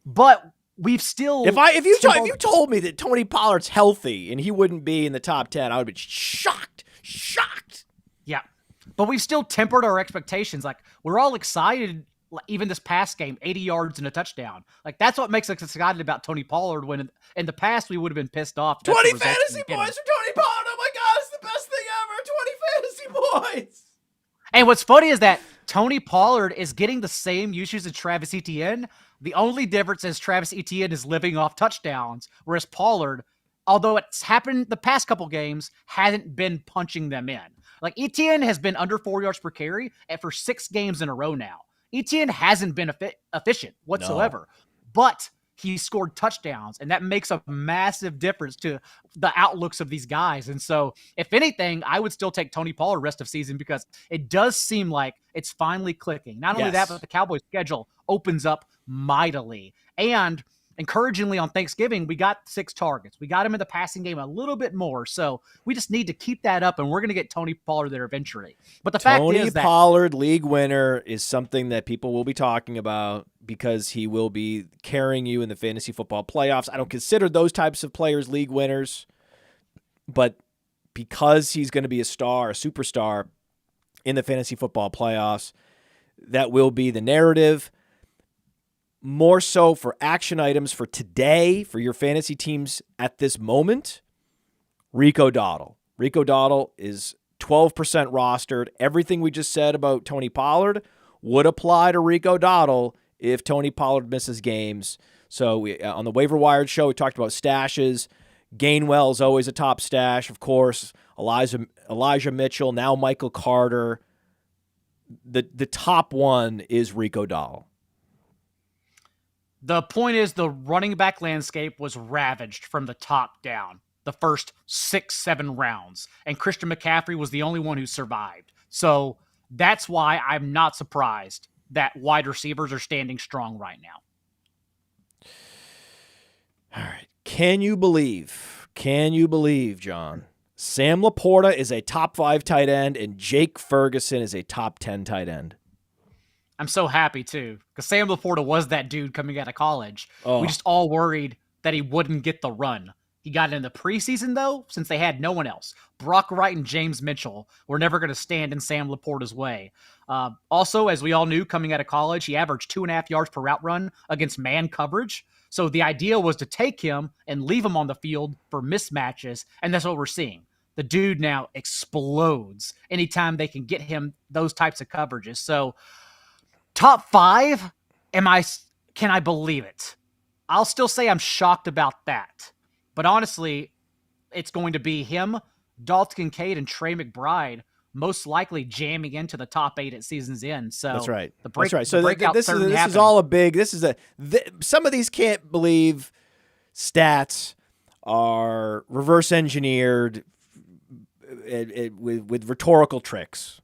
But we've still...
If you told me that Tony Pollard's healthy and he wouldn't be in the top 10, I would be shocked.
Yeah. But we've still tempered our expectations. Like, we're all excited. Even this past game, 80 yards and a touchdown. Like, that's what makes us excited about Tony Pollard when in the past we would have been pissed off.
20 fantasy points for Tony Pollard. Oh my God, it's the best thing ever. 20 fantasy points.
And what's funny is that Tony Pollard is getting the same usage as Travis Etienne. The only difference is Travis Etienne is living off touchdowns, whereas Pollard, although it's happened the past couple games, hasn't been punching them in. Like, Etienne has been under 4 yards per carry and for 6 games in a row now. Etienne hasn't been efficient whatsoever, but he scored touchdowns, and that makes a massive difference to the outlooks of these guys. And so, if anything, I would still take Tony Pollard rest of season because it does seem like it's finally clicking. Not only that, but the Cowboys' schedule opens up mightily. And encouragingly, on Thanksgiving, we got 6 targets. We got him in the passing game a little bit more. So we just need to keep that up, and we're going to get Tony Pollard there eventually. But the fact is that
Tony Pollard, league winner, is something that people will be talking about because he will be carrying you in the fantasy football playoffs. I don't consider those types of players league winners, but because he's going to be a superstar in the fantasy football playoffs, that will be the narrative. More so for action items for today, for your fantasy teams at this moment, Rico Dowdle. Rico Dowdle is 12% rostered. Everything we just said about Tony Pollard would apply to Rico Dowdle if Tony Pollard misses games. So on the waiver wired show, we talked about stashes. Gainwell is always a top stash, of course. Elijah Mitchell, now Michael Carter. The top one is Rico Dowdle.
The point is the running back landscape was ravaged from the top down the first 6-7 rounds, and Christian McCaffrey was the only one who survived. So that's why I'm not surprised that wide receivers are standing strong right now.
All right. Can you believe, John, Sam LaPorta is a top 5 tight end and Jake Ferguson is a top 10 tight end?
I'm so happy too, because Sam LaPorta was that dude coming out of college.
Oh.
We just all worried that he wouldn't get the run. He got it in the preseason, though, since they had no one else. Brock Wright and James Mitchell were never going to stand in Sam LaPorta's way. Also, as we all knew coming out of college, he averaged 2.5 yards per route run against man coverage. So the idea was to take him and leave him on the field for mismatches, and that's what we're seeing. The dude now explodes anytime they can get him those types of coverages. So top 5, can I believe it? I'll still say I'm shocked about that. But honestly, it's going to be him, Dalton Kincaid, and Trey McBride most likely jamming into the top 8 at season's end. So
that's right.
That's right.
So this is all a big. Some of these can't believe stats are reverse engineered with rhetorical tricks.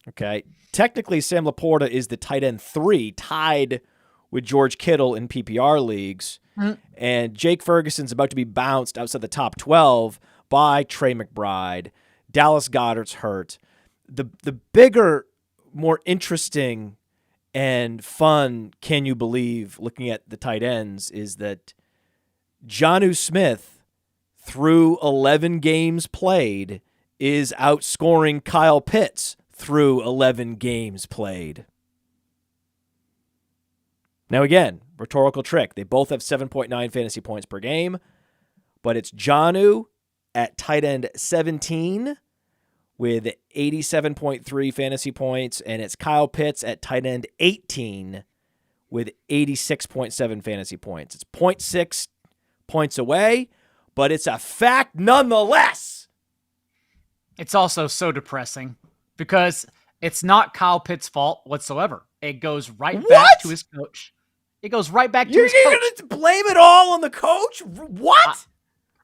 Okay, technically, Sam LaPorta is the tight end 3, tied with George Kittle in PPR leagues. Mm-hmm. And Jake Ferguson's about to be bounced outside the top 12 by Trey McBride. Dallas Goedert's hurt. The bigger, more interesting and fun, can you believe, looking at the tight ends, is that Jonnu Smith, through 11 games played, is outscoring Kyle Pitts through 11 games played. Now, again, rhetorical trick. They both have 7.9 fantasy points per game, but it's Jonnu at tight end 17 with 87.3 fantasy points, and it's Kyle Pitts at tight end 18 with 86.7 fantasy points. It's 0.6 points away, but it's a fact nonetheless.
It's also so depressing because it's not Kyle Pitts' fault whatsoever. It goes right back to his coach. It goes right back to his coach.
You're going to blame it all on the coach? What?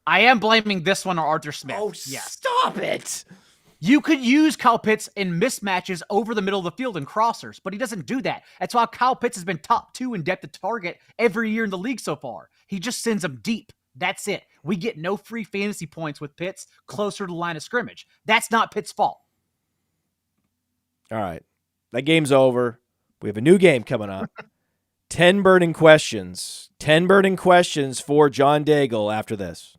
I am blaming this one on Arthur Smith.
Oh, yes. Stop it.
You could use Kyle Pitts in mismatches over the middle of the field in crossers, but he doesn't do that. That's why Kyle Pitts has been top 2 in depth of target every year in the league so far. He just sends them deep. That's it. We get no free fantasy points with Pitts closer to the line of scrimmage. That's not Pitts' fault.
All right. That game's over. We have a new game coming up. 10 burning questions. 10 burning questions for John Daigle after this.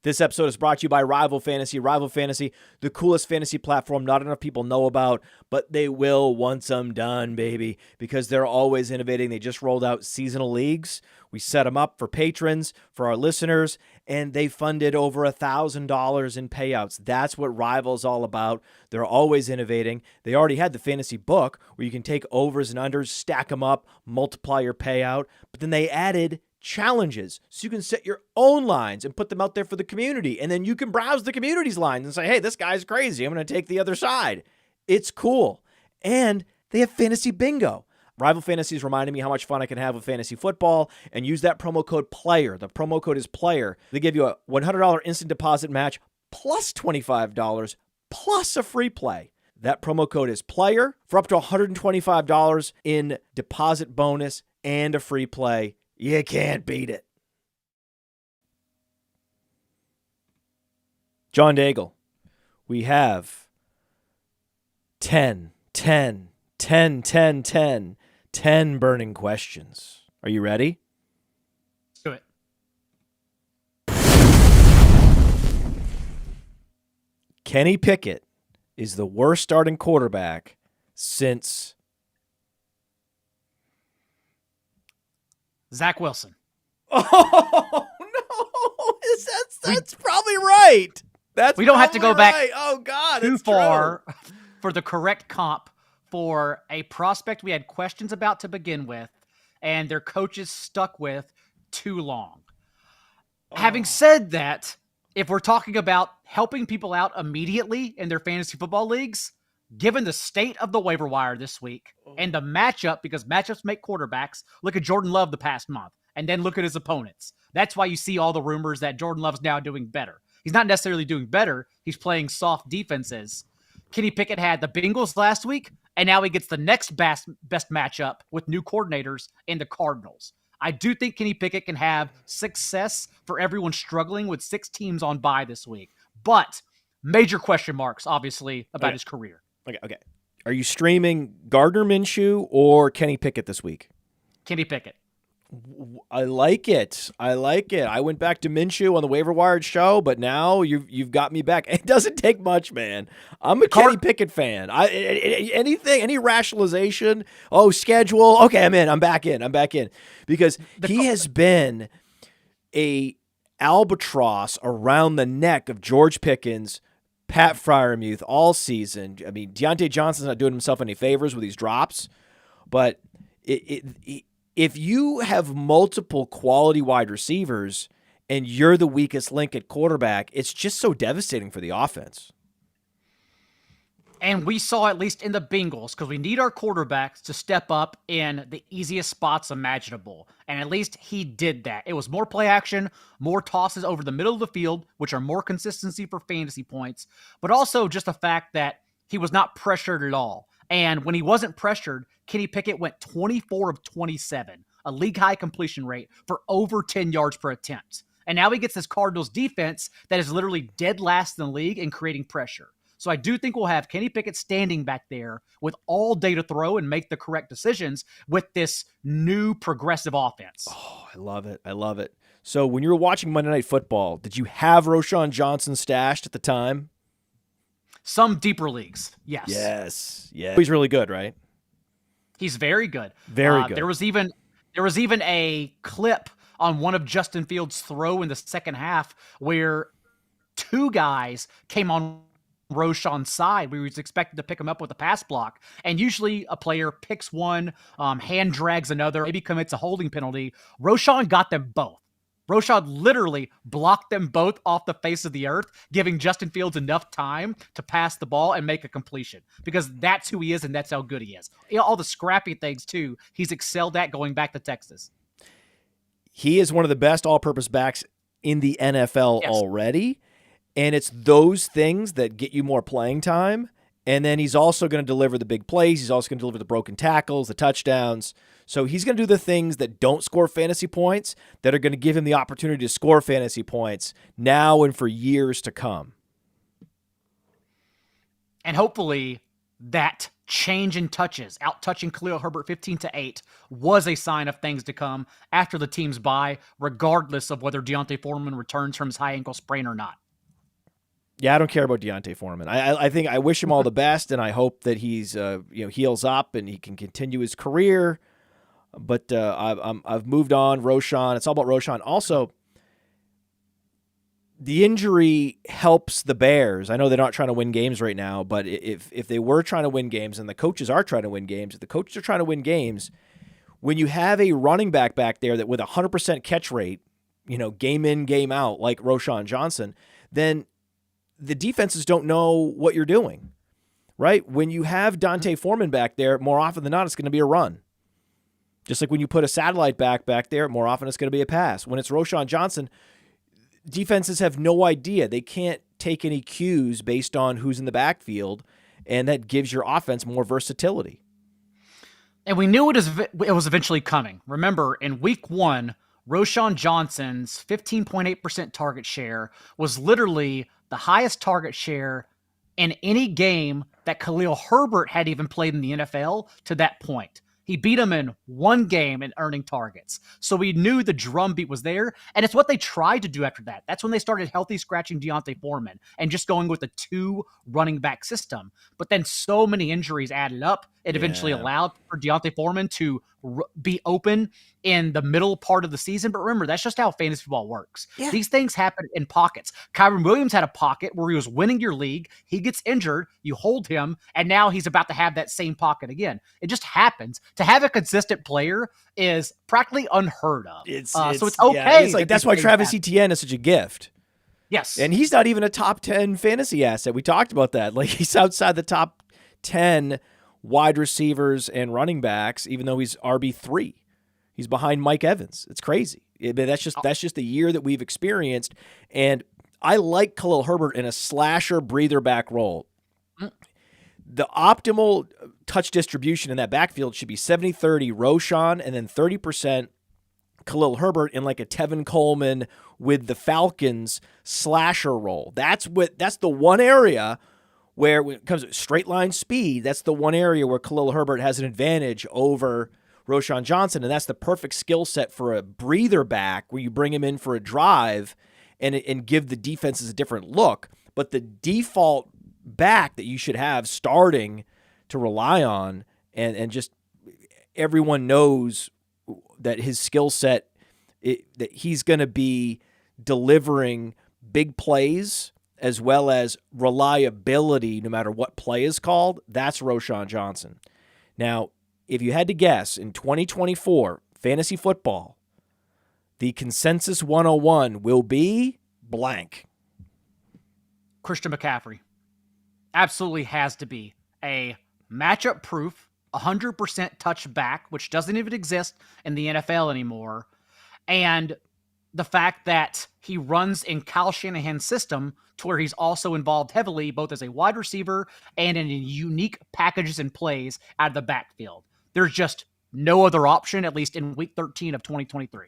This episode is brought to you by Rival Fantasy. Rival Fantasy, the coolest fantasy platform not enough people know about, but they will once I'm done, baby, because they're always innovating. They just rolled out seasonal leagues. We set them up for patrons, for our listeners, and they funded over $1,000 in payouts. That's what Rival's all about. They're always innovating. They already had the fantasy book where you can take overs and unders, stack them up, multiply your payout, but then they added challenges so you can set your own lines and put them out there for the community, and then you can browse the community's lines and say, hey, this guy's crazy, I'm going to take the other side. It's cool. And they have fantasy bingo. Rival Fantasy is reminding me how much fun I can have with fantasy football, and use that promo code PLAYER. The promo code is PLAYER. They give you a $100 instant deposit match plus $25 plus a free play. That promo code is PLAYER for up to $125 in deposit bonus and a free play. You can't beat it. John Daigle, we have 10 burning questions. Are you ready?
Do it.
Kenny Pickett is the worst starting quarterback since
Zach Wilson.
Oh, no. That's probably right.
We don't have to go back
too
far for the correct comp for a prospect we had questions about to begin with, and their coaches stuck with too long. Having said that, if we're talking about helping people out immediately in their fantasy football leagues, given the state of the waiver wire this week and the matchup, because matchups make quarterbacks, look at Jordan Love the past month and then look at his opponents. That's why you see all the rumors that Jordan Love's now doing better. He's not necessarily doing better. He's playing soft defenses. Kenny Pickett had the Bengals last week, and now he gets the next best matchup with new coordinators in the Cardinals. I do think Kenny Pickett can have success for everyone struggling with 6 teams on bye this week. But major question marks, obviously, about his career.
Okay. Are you streaming Gardner Minshew or Kenny Pickett this week?
Kenny Pickett.
I like it. I went back to Minshew on the waiver wired show, but now you've got me back. It doesn't take much, man. I'm a Kenny Pickett fan. Any rationalization? Oh, schedule. Okay, I'm in. I'm back in because he has been a albatross around the neck of George Pickens, Pat Freiermuth all season. I mean, Deontay Johnson's not doing himself any favors with these drops, but if you have multiple quality wide receivers and you're the weakest link at quarterback, it's just so devastating for the offense.
And we saw, at least in the Bengals, because we need our quarterbacks to step up in the easiest spots imaginable. And at least he did that. It was more play action, more tosses over the middle of the field, which are more consistency for fantasy points, but also just the fact that he was not pressured at all. And when he wasn't pressured, Kenny Pickett went 24 of 27, a league-high completion rate for over 10 yards per attempt. And now he gets this Cardinals defense that is literally dead last in the league in creating pressure. So I do think we'll have Kenny Pickett standing back there with all day to throw and make the correct decisions with this new progressive offense.
Oh, I love it. So when you were watching Monday Night Football, did you have Roschon Johnson stashed at the time?
Some deeper leagues, yes.
Yes. He's really good, right?
He's very good.
Very good.
There was even a clip on one of Justin Fields' throw in the second half where 2 guys came on Roschon's side. We was expected to pick him up with a pass block, and usually a player picks one, hand drags another, maybe commits a holding penalty. Roschon got them both. Roschon literally blocked them both off the face of the earth, giving Justin Fields enough time to pass the ball and make a completion, because that's who he is and that's how good he is. All the scrappy things, too, he's excelled at going back to Texas.
He is one of the best all-purpose backs in the NFL already, and it's those things that get you more playing time, and then he's also going to deliver the big plays. He's also going to deliver the broken tackles, the touchdowns. So he's going to do the things that don't score fantasy points that are going to give him the opportunity to score fantasy points now and for years to come.
And hopefully that change in touches, out-touching Khalil Herbert 15-8, was a sign of things to come after the team's bye, regardless of whether D'Onta Foreman returns from his high ankle sprain or not.
Yeah, I don't care about D'Onta Foreman. I think I wish him all the best, and I hope that he's heals up and he can continue his career. But I've moved on. Roschon, it's all about Roschon. Also, the injury helps the Bears. I know they're not trying to win games right now, but if they were trying to win games, and the coaches are trying to win games, if the coaches are trying to win games, when you have a running back there that with 100% catch rate, game in, game out, like Roschon Johnson, then the defenses don't know what you're doing, right? When you have D'Onta Foreman back there, more often than not, it's going to be a run. Just like when you put a satellite back there, more often it's going to be a pass. When it's Roschon Johnson, defenses have no idea. They can't take any cues based on who's in the backfield, and that gives your offense more versatility.
And we knew it was eventually coming. Remember, in week 1, Roschon Johnson's 15.8% target share was literally the highest target share in any game that Khalil Herbert had even played in the NFL to that point. He beat him in one game in earning targets. So we knew the drumbeat was there, and it's what they tried to do after that. That's when they started healthy scratching D'Onta Foreman and just going with a 2 running back system. But then so many injuries added up, it eventually allowed for D'Onta Foreman to be open in the middle part of the season. But remember, that's just how fantasy football works. Yeah. These things happen in pockets. Kyren Williams had a pocket where he was winning your league. He gets injured. You hold him, and now he's about to have that same pocket again. It just happens. To have a consistent player is practically unheard of. So it's okay.
Yeah, it's like that's why Travis Etienne is such a gift.
Yes.
And he's not even a top 10 fantasy asset. We talked about that. Like, he's outside the top 10 wide receivers and running backs, even though he's RB3. He's behind Mike Evans. It's crazy. That's just the year that we've experienced. And I like Khalil Herbert in a slasher breather back role. The optimal touch distribution in that backfield should be 70-30 Roschon and then 30% Khalil Herbert in like a Tevin Coleman with the Falcons slasher role. That's the one area where, when it comes to straight line speed, that's the one area where Khalil Herbert has an advantage over Roschon Johnson, and that's the perfect skill set for a breather back where you bring him in for a drive and give the defenses a different look. But the default back that you should have starting to rely on, and just everyone knows that his skill set, that he's going to be delivering big plays as well as reliability no matter what play is called. That's Roschon Johnson. Now, if you had to guess, in 2024 fantasy football, the consensus 101 will be blank.
Christian McCaffrey. Absolutely has to be a matchup-proof, 100% touch back, which doesn't even exist in the NFL anymore. And the fact that he runs in Kyle Shanahan's system to where he's also involved heavily both as a wide receiver and in unique packages and plays out of the backfield. There's just no other option, at least in week 13 of 2023.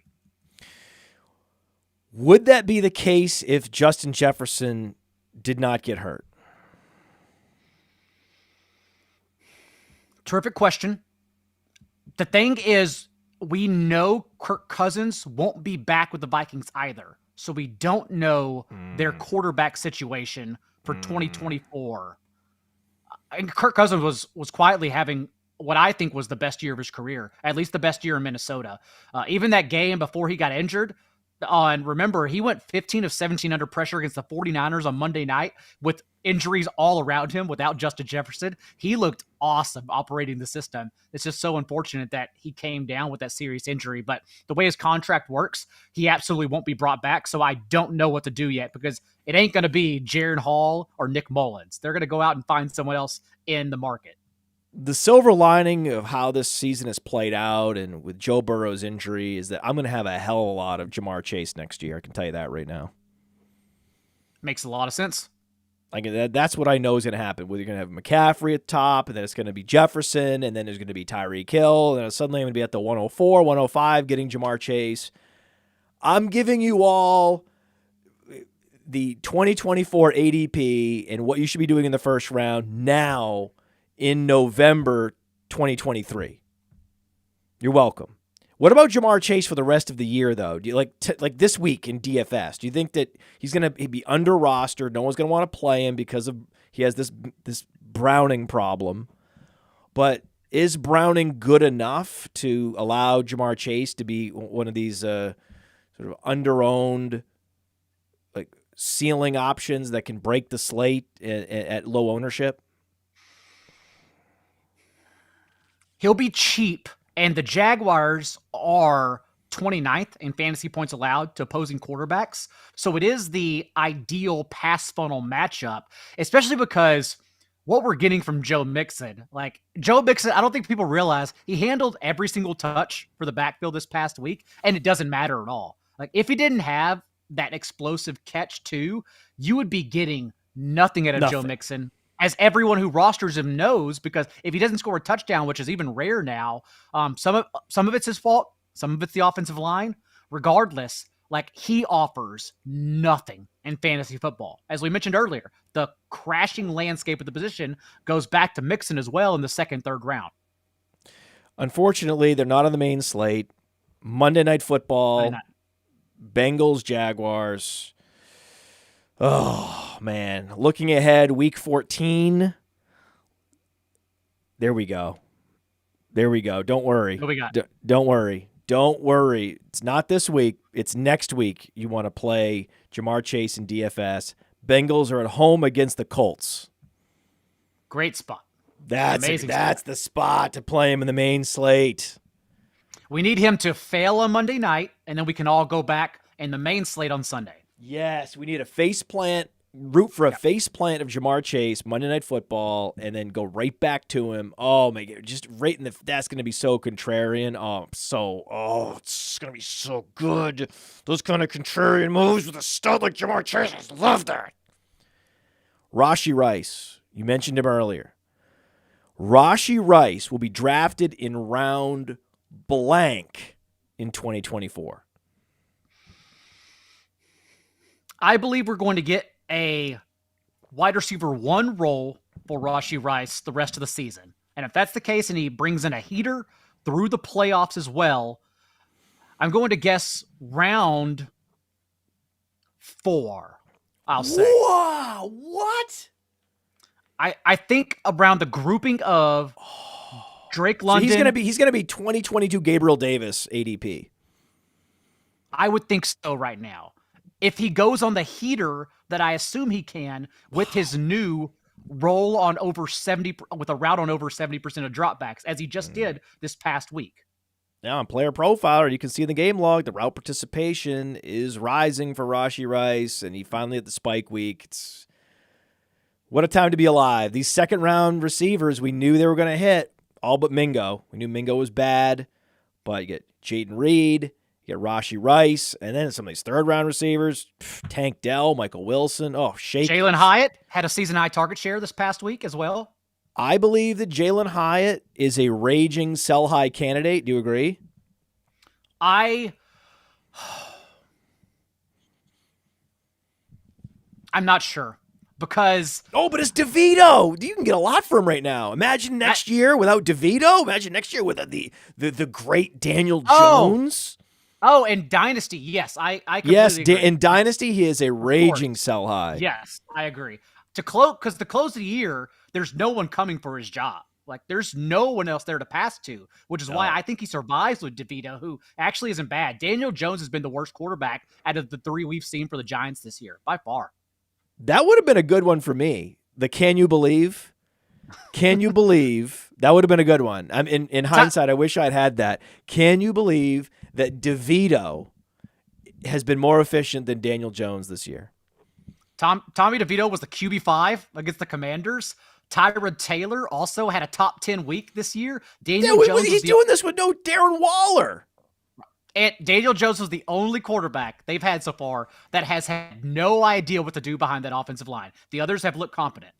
Would that be the case if Justin Jefferson did not get hurt?
Terrific question. The thing is, we know Kirk Cousins won't be back with the Vikings either. So we don't know their quarterback situation for 2024. And Kirk Cousins was quietly having what I think was the best year of his career, at least the best year in Minnesota. Even that game before he got injured, remember, he went 15 of 17 under pressure against the 49ers on Monday night with injuries all around him without Justin Jefferson. He looked awesome operating the system. It's just so unfortunate that he came down with that serious injury. But the way his contract works, he absolutely won't be brought back. So I don't know what to do yet because it ain't going to be Jaron Hall or Nick Mullins. They're going to go out and find someone else in the market.
The silver lining of how this season has played out and with Joe Burrow's injury is that I'm going to have a hell of a lot of Jamar Chase next year. I can tell you that right now.
Makes a lot of sense.
Like that's what I know is going to happen. Whether you're going to have McCaffrey at the top, and then it's going to be Jefferson, and then there's going to be Tyreek Hill, and then suddenly I'm going to be at the 104, 105 getting Jamar Chase. I'm giving you all the 2024 ADP and what you should be doing in the first round now in November 2023. You're welcome. What about Jamar Chase for the rest of the year, though? Do you like this week in DFS? Do you think that he's going to be under rostered? No one's going to want to play him because of he has this Browning problem. But is Browning good enough to allow Jamar Chase to be one of these sort of underowned, like ceiling options that can break the slate at low ownership?
He'll be cheap. And the Jaguars are 29th in fantasy points allowed to opposing quarterbacks. So it is the ideal pass funnel matchup, especially because what we're getting from Joe Mixon, I don't think people realize he handled every single touch for the backfield this past week, and it doesn't matter at all. Like, if he didn't have that explosive catch too, you would be getting nothing out of Joe Mixon. As everyone who rosters him knows, because if he doesn't score a touchdown, which is even rare now, some of it's his fault, some of it's the offensive line. Regardless, he offers nothing in fantasy football. As we mentioned earlier, the crashing landscape of the position goes back to Mixon as well in the second, third round.
Unfortunately, they're not on the main slate. Monday Night Football, Bengals, Jaguars. Oh, man. Looking ahead, week 14. There we go. Don't worry.
What we got?
Don't worry. Don't worry. It's not this week. It's next week you want to play Jamar Chase in DFS. Bengals are at home against the Colts.
Great spot.
That's the spot to play him in the main slate.
We need him to fail on Monday night, and then we can all go back in the main slate on Sunday.
Yes, we need a face plant root for a face plant of Jamar Chase Monday Night Football and then go right back to him. Oh my God, just right in the, that's going to be so contrarian. It's going to be so good. Those kind of contrarian moves with a stud like Jamar Chase. I love that. Rashee Rice, you mentioned him earlier. Rashee Rice will be drafted in round blank in 2024.
I believe we're going to get a wide receiver 1 role for Rashee Rice the rest of the season. And if that's the case and he brings in a heater through the playoffs as well, I'm going to guess round 4, I'll say.
Wow, what?
I think around the grouping of Drake London.
So he's gonna be 2022 Gabriel Davis ADP.
I would think so right now. If he goes on the heater that I assume he can with his new roll on over 70, with a route on over 70% of dropbacks, as he just did this past week.
Now on Player Profiler, you can see in the game log the route participation is rising for Rashee Rice, and he finally had the spike week. What a time to be alive. These second-round receivers, we knew they were going to hit, all but Mingo. We knew Mingo was bad, but you get Jaden Reed, you get Rashee Rice, and then some of these third-round receivers, Tank Dell, Michael Wilson. Oh, shake.
Jalen Hyatt had a season-high target share this past week as well.
I believe that Jalen Hyatt is a raging sell-high candidate. Do you agree?
I'm not sure. Because
but it's DeVito. You can get a lot for him right now. Imagine next year without DeVito. Imagine next year without the great Daniel Jones.
In Dynasty, yes, I completely agree.
In Dynasty, he is a raging sell high.
Yes, I agree. Because the close of the year, there's no one coming for his job. Like, there's no one else there to pass to, which is why I think he survives with DeVito, who actually isn't bad. Daniel Jones has been the worst quarterback out of the 3 we've seen for the Giants this year, by far.
That would have been a good one for me. The Can You Believe? Can you believe? That would have been a good one. In hindsight, I wish I'd had that. Can you believe that DeVito has been more efficient than Daniel Jones this year?
Tommy DeVito was the QB5 against the Commanders. Tyrod Taylor also had a top 10 week this year. Daniel Jones
he's doing this with no Darren Waller.
And Daniel Jones was the only quarterback they've had so far that has had no idea what to do behind that offensive line. The others have looked competent.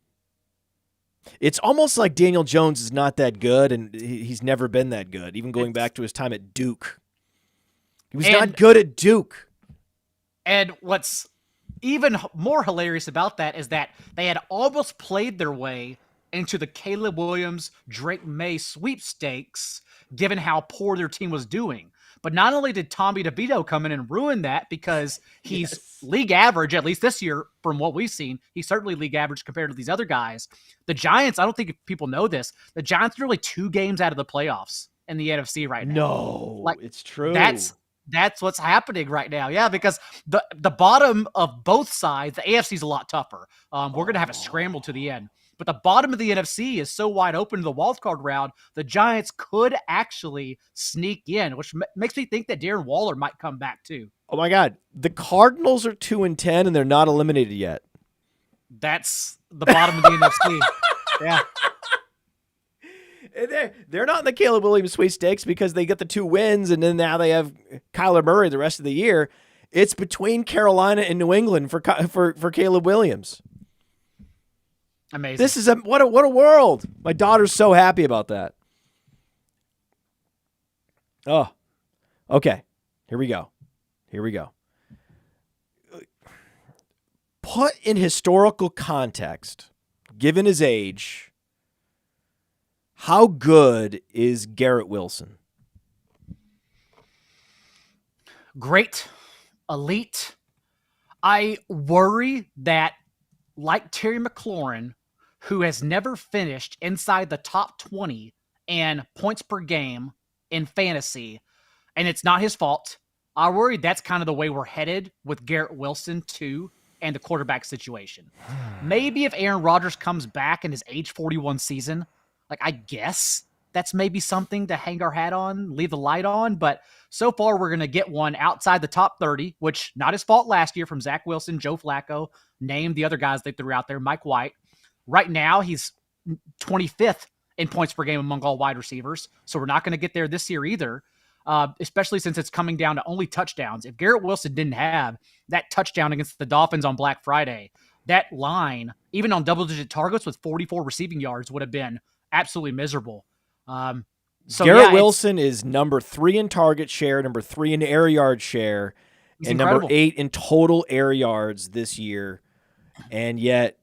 It's almost like Daniel Jones is not that good, and he's never been that good, even going back to his time at Duke. He was not good at Duke.
And what's even more hilarious about that is that they had almost played their way into the Caleb Williams, Drake May sweepstakes, given how poor their team was doing. But not only did Tommy DeVito come in and ruin that because he's league average, at least this year, from what we've seen, he's certainly league average compared to these other guys. The Giants, I don't think people know this, the Giants are only 2 games out of the playoffs in the NFC right now.
No, it's true.
That's what's happening right now. Yeah, because the bottom of both sides, the AFC is a lot tougher. We're going to have a scramble to the end. But the bottom of the NFC is so wide open to the wildcard round, the Giants could actually sneak in, which makes me think that Darren Waller might come back too.
Oh my God. The Cardinals are 2-10 and they're not eliminated yet.
That's the bottom of the NFC. Yeah.
And they're not in the Caleb Williams sweepstakes because they get the 2 wins and then now they have Kyler Murray the rest of the year. It's between Carolina and New England for Caleb Williams.
Amazing.
This is what a world. My daughter's so happy about that. Oh, okay. Here we go. Put in historical context, given his age, how good is Garrett Wilson?
Great. Elite. I worry that, like Terry McLaurin, who has never finished inside the top 20 in points per game in fantasy, and it's not his fault, I worry that's kind of the way we're headed with Garrett Wilson too, and the quarterback situation. Maybe if Aaron Rodgers comes back in his age 41 season, like I guess that's maybe something to hang our hat on, leave the light on. But so far, we're going to get one outside the top 30, which not his fault last year from Zach Wilson, Joe Flacco, name the other guys they threw out there, Mike White. Right now, he's 25th in points per game among all wide receivers. So we're not going to get there this year either, especially since it's coming down to only touchdowns. If Garrett Wilson didn't have that touchdown against the Dolphins on Black Friday, that line, even on double-digit targets with 44 receiving yards, would have been absolutely miserable.
Garrett Wilson is number 3 in target share, number 3 in air yard share, and
incredible.
number 8 in total air yards this year. And yet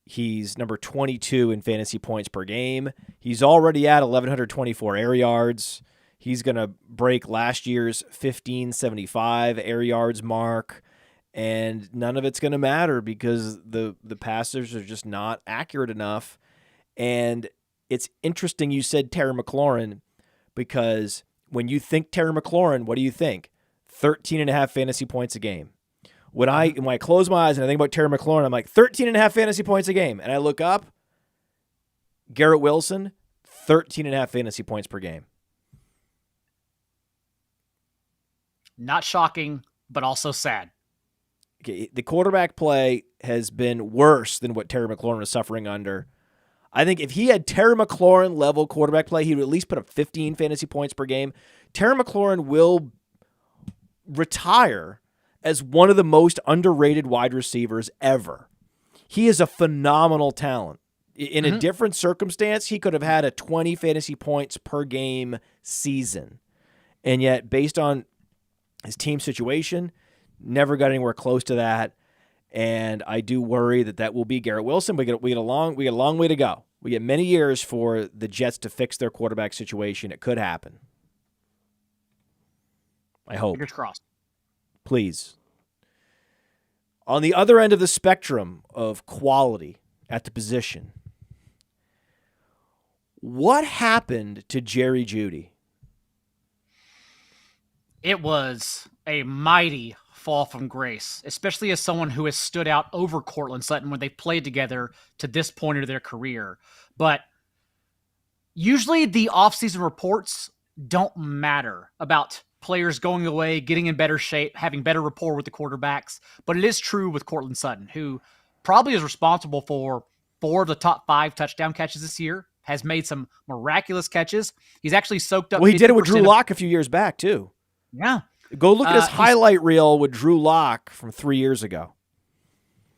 he's number 22 in fantasy points per game. He's already at 1,124 air yards. He's going to break last year's 1,575 air yards mark. And none of it's going to matter because the passers are just not accurate enough. And it's interesting you said Terry McLaurin, because when you think Terry McLaurin, what do you think? 13.5 fantasy points a game. When I close my eyes and I think about Terry McLaurin, I'm like, 13.5 fantasy points a game. And I look up, Garrett Wilson, 13.5 fantasy points per game.
Not shocking, but also sad.
Okay, the quarterback play has been worse than what Terry McLaurin is suffering under. I think if he had Terry McLaurin level quarterback play, he would at least put up 15 fantasy points per game. Terry McLaurin will retire as one of the most underrated wide receivers ever. He is a phenomenal talent. In a different circumstance, he could have had a 20 fantasy points per game season. And yet, based on his team situation, never got anywhere close to that. And I do worry that will be Garrett Wilson. We get a long way to go. We get many years for the Jets to fix their quarterback situation. It could happen. I hope.
Fingers crossed.
Please. On the other end of the spectrum of quality at the position, what happened to Jerry Jeudy?
It was a mighty fall from grace, especially as someone who has stood out over Courtland Sutton when they played together to this point of their career. But usually the offseason reports don't matter about players going away, getting in better shape, having better rapport with the quarterbacks. But it is true with Courtland Sutton, who probably is responsible for 4 of the top 5 touchdown catches this year, has made some miraculous catches. He's actually soaked up.
Well, he did it with Drew Lock a few years back, too.
Yeah.
Go look at his highlight reel with Drew Lock from 3 years ago.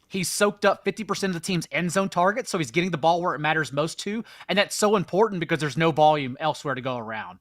He's soaked up 50% of the team's end zone targets, so he's getting the ball where it matters most to, and that's so important because there's no volume elsewhere to go around.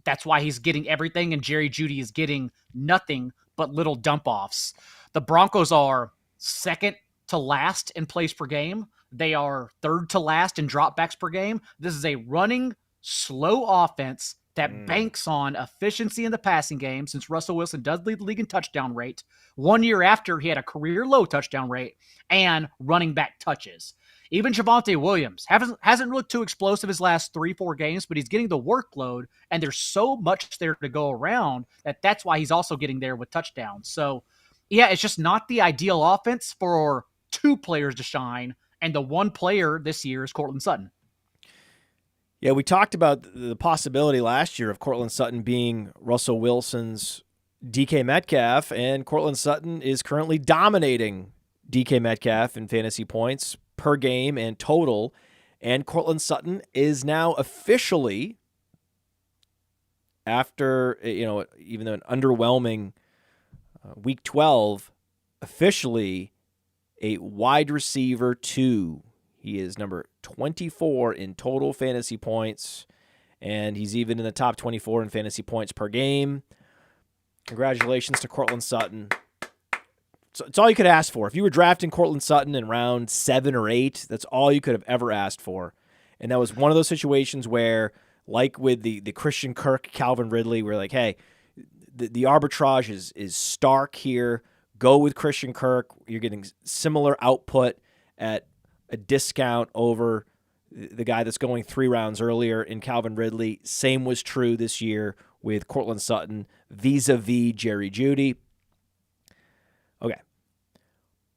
That's why he's getting everything, and Jerry Jeudy is getting nothing but little dump-offs. The Broncos are second to last in plays per game. They are third to last in dropbacks per game. This is a running, slow offense that banks on efficiency in the passing game, since Russell Wilson does lead the league in touchdown rate. 1 year after, he had a career-low touchdown rate and running back touches. Even Javonte Williams hasn't looked too explosive his last 3-4 games, but he's getting the workload, and there's so much there to go around that's why he's also getting there with touchdowns. So, yeah, it's just not the ideal offense for 2 players to shine, and the one player this year is Courtland Sutton.
Yeah, we talked about the possibility last year of Courtland Sutton being Russell Wilson's DK Metcalf, and Courtland Sutton is currently dominating DK Metcalf in fantasy points per game and total, and Courtland Sutton is now officially, after even though an underwhelming Week 12, officially a wide receiver 2. He is number 24 in total fantasy points, and he's even in the top 24 in fantasy points per game. Congratulations to Courtland Sutton. So it's all you could ask for. If you were drafting Courtland Sutton in round 7 or 8, that's all you could have ever asked for. And that was one of those situations where, like with the Christian Kirk, Calvin Ridley, we're like, hey, the arbitrage is stark here. Go with Christian Kirk. You're getting similar output at a discount over the guy that's going 3 rounds earlier in Calvin Ridley. Same was true this year with Courtland Sutton vis-a-vis Jerry Jeudy. Okay.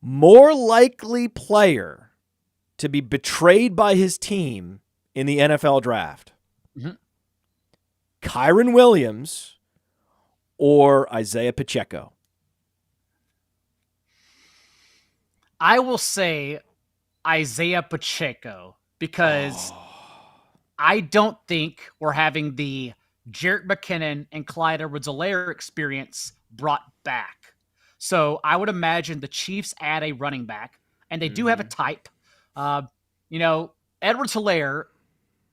More likely player to be betrayed by his team in the NFL draft.
Mm-hmm.
Kyren Williams or Isaiah Pacheco?
I will say Isaiah Pacheco because I don't think we're having the Jerick McKinnon and Clyde Edwards-Helaire experience brought back. So I would imagine the Chiefs add a running back, and they do have a type. Edwards-Helaire,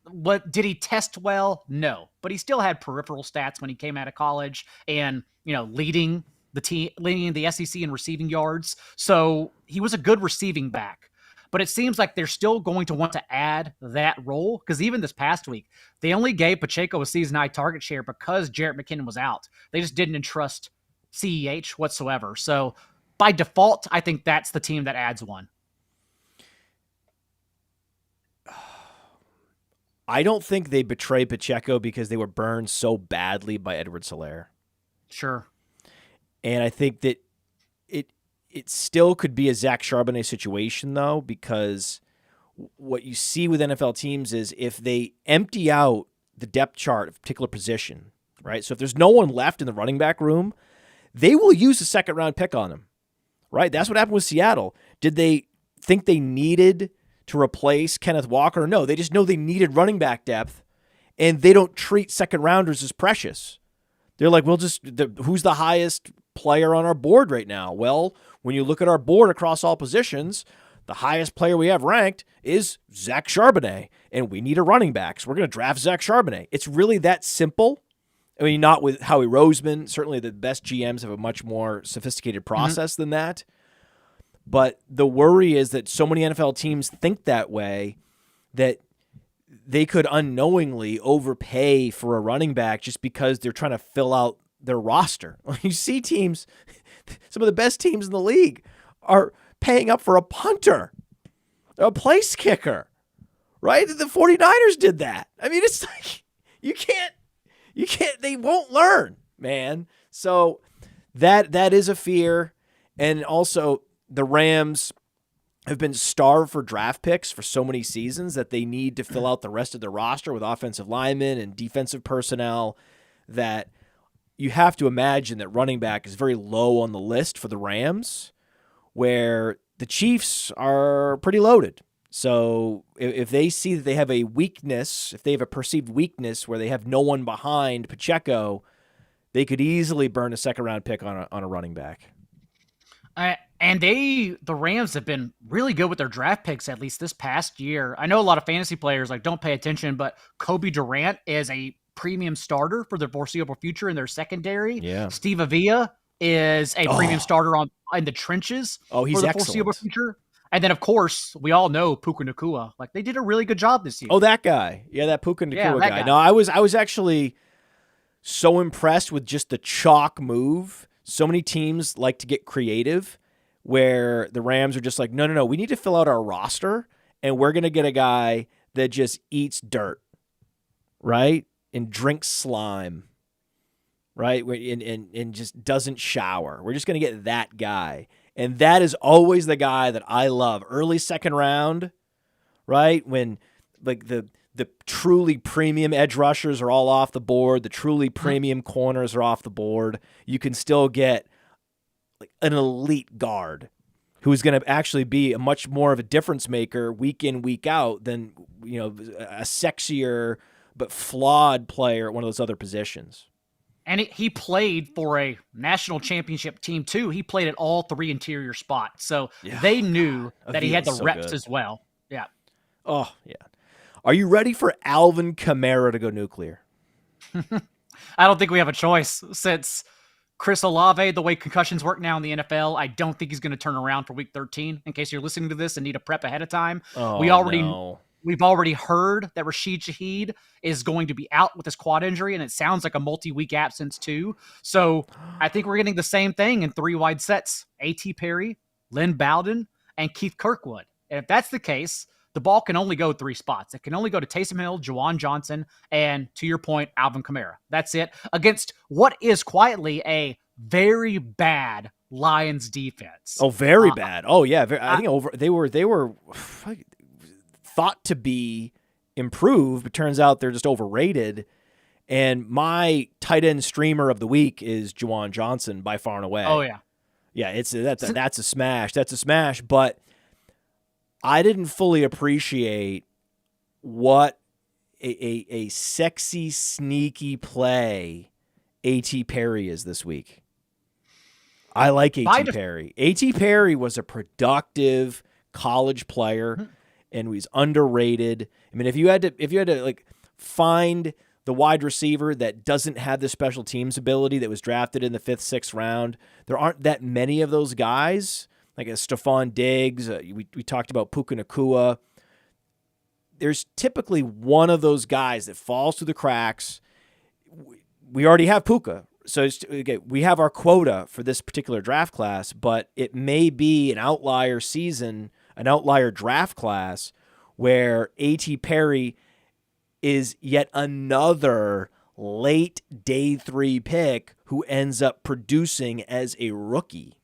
what did he test well? No, but he still had peripheral stats when he came out of college, and leading the SEC in receiving yards. So he was a good receiving back. But it seems like they're still going to want to add that role because even this past week, they only gave Pacheco a season-high target share because Jerick McKinnon was out. They just didn't entrust CEH whatsoever. So by default, I think that's the team that adds one.
I don't think they betrayed Pacheco because they were burned so badly by Edwards-Helaire.
Sure.
And I think that it still could be a Zach Charbonnet situation, though, because what you see with NFL teams is if they empty out the depth chart of a particular position, right? So if there's no one left in the running back room, they will use a second-round pick on him, right? That's what happened with Seattle. Did they think they needed to replace Kenneth Walker? No, they just know they needed running back depth, and they don't treat second-rounders as precious. They're like, who's the highest player on our board right now? Well, when you look at our board across all positions, the highest player we have ranked is Zach Charbonnet, and we need a running back, so we're going to draft Zach Charbonnet. It's really that simple. I mean, not with Howie Roseman. Certainly the best GMs have a much more sophisticated process than that. But the worry is that so many NFL teams think that way that they could unknowingly overpay for a running back just because they're trying to fill out their roster. You see teams, some of the best teams in the league are paying up for a punter, a place kicker, right? The 49ers did that. I mean, it's like, you can't, they won't learn, man. So that is a fear. And also the Rams have been starved for draft picks for so many seasons that they need to fill out the rest of their roster with offensive linemen and defensive personnel, that you have to imagine that running back is very low on the list for the Rams, where the Chiefs are pretty loaded. So if they see that they have a weakness, if they have a perceived weakness where they have no one behind Pacheco, they could easily burn a second-round pick on a running back.
And the Rams have been really good with their draft picks, at least this past year. I know a lot of fantasy players don't pay attention, but Kobe Durant is a premium starter for the foreseeable future in their secondary.
Yeah.
Steve Avila is a premium starter in the trenches
for the
foreseeable future. And then, of course, we all know Puka Nacua. They did a really good job this year.
Oh, that guy. Yeah, that Puka Nacua guy. No, I was actually so impressed with just the chalk move. So many teams like to get creative, where the Rams are just like, no, we need to fill out our roster, and we're going to get a guy that just eats dirt, right? And drinks slime, right? And just doesn't shower. We're just going to get that guy. And that is always the guy that I love. Early second round, right? When the truly premium edge rushers are all off the board, the truly premium corners are off the board, you can still get an elite guard who is going to actually be a much more of a difference maker week in, week out than a sexier but flawed player at one of those other positions.
And he played for a national championship team, too. He played at all three interior spots. So they knew that he had the reps as well. Yeah.
Oh, yeah. Are you ready for Alvin Kamara to go nuclear?
I don't think we have a choice since Chris Olave, the way concussions work now in the NFL, I don't think he's going to turn around for week 13. In case you're listening to this and need a prep ahead of time. We've already heard that Rashid Shaheed is going to be out with his quad injury, and it sounds like a multi-week absence too. So I think we're getting the same thing in 3 wide sets: A.T. Perry, Lynn Bowden, and Keith Kirkwood. And if that's the case, the ball can only go 3 spots. It can only go to Taysom Hill, Juwan Johnson, and, to your point, Alvin Kamara. That's it, against what is quietly a very bad Lions defense.
Oh, very bad. Oh, yeah. I think they were thought to be improve, but turns out they're just overrated. And my tight end streamer of the week is Roschon Johnson by far and away.
Oh yeah.
Yeah, that's a smash. That's a smash, but I didn't fully appreciate what a sexy, sneaky play A.T. Perry is this week. I like A.T. Perry. A.T. Perry was a productive college player and was underrated. I mean, if you had to like find the wide receiver that doesn't have the special teams ability that was drafted in the 5th, 6th round, there aren't that many of those guys. Like a Stephon Diggs, we talked about Puka Nacua. There's typically one of those guys that falls through the cracks. We already have Puka, so we have our quota for this particular draft class, but it may be an outlier season, an outlier draft class, where A.T. Perry is yet another late day 3 pick who ends up producing as a rookie.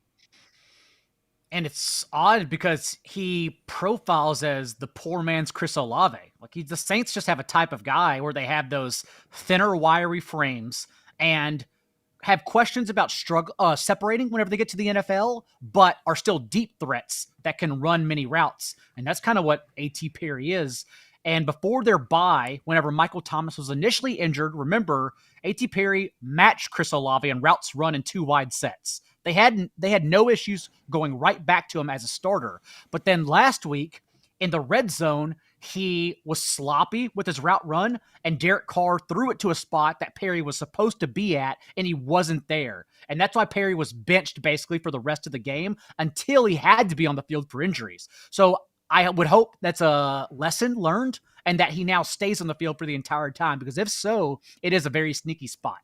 And it's odd because he profiles as the poor man's Chris Olave. Like the Saints just have a type of guy where they have those thinner, wiry frames and have questions about separating whenever they get to the NFL, but are still deep threats that can run many routes. And that's kind of what A.T. Perry is. And before their bye, whenever Michael Thomas was initially injured, remember, A.T. Perry matched Chris Olave in routes run in 2 wide sets. They had no issues going right back to him as a starter. But then last week in the red zone, he was sloppy with his route run, and Derek Carr threw it to a spot that Perry was supposed to be at, and he wasn't there. And that's why Perry was benched basically for the rest of the game until he had to be on the field for injuries. So I would hope that's a lesson learned and that he now stays on the field for the entire time, because if so, it is a very sneaky spot.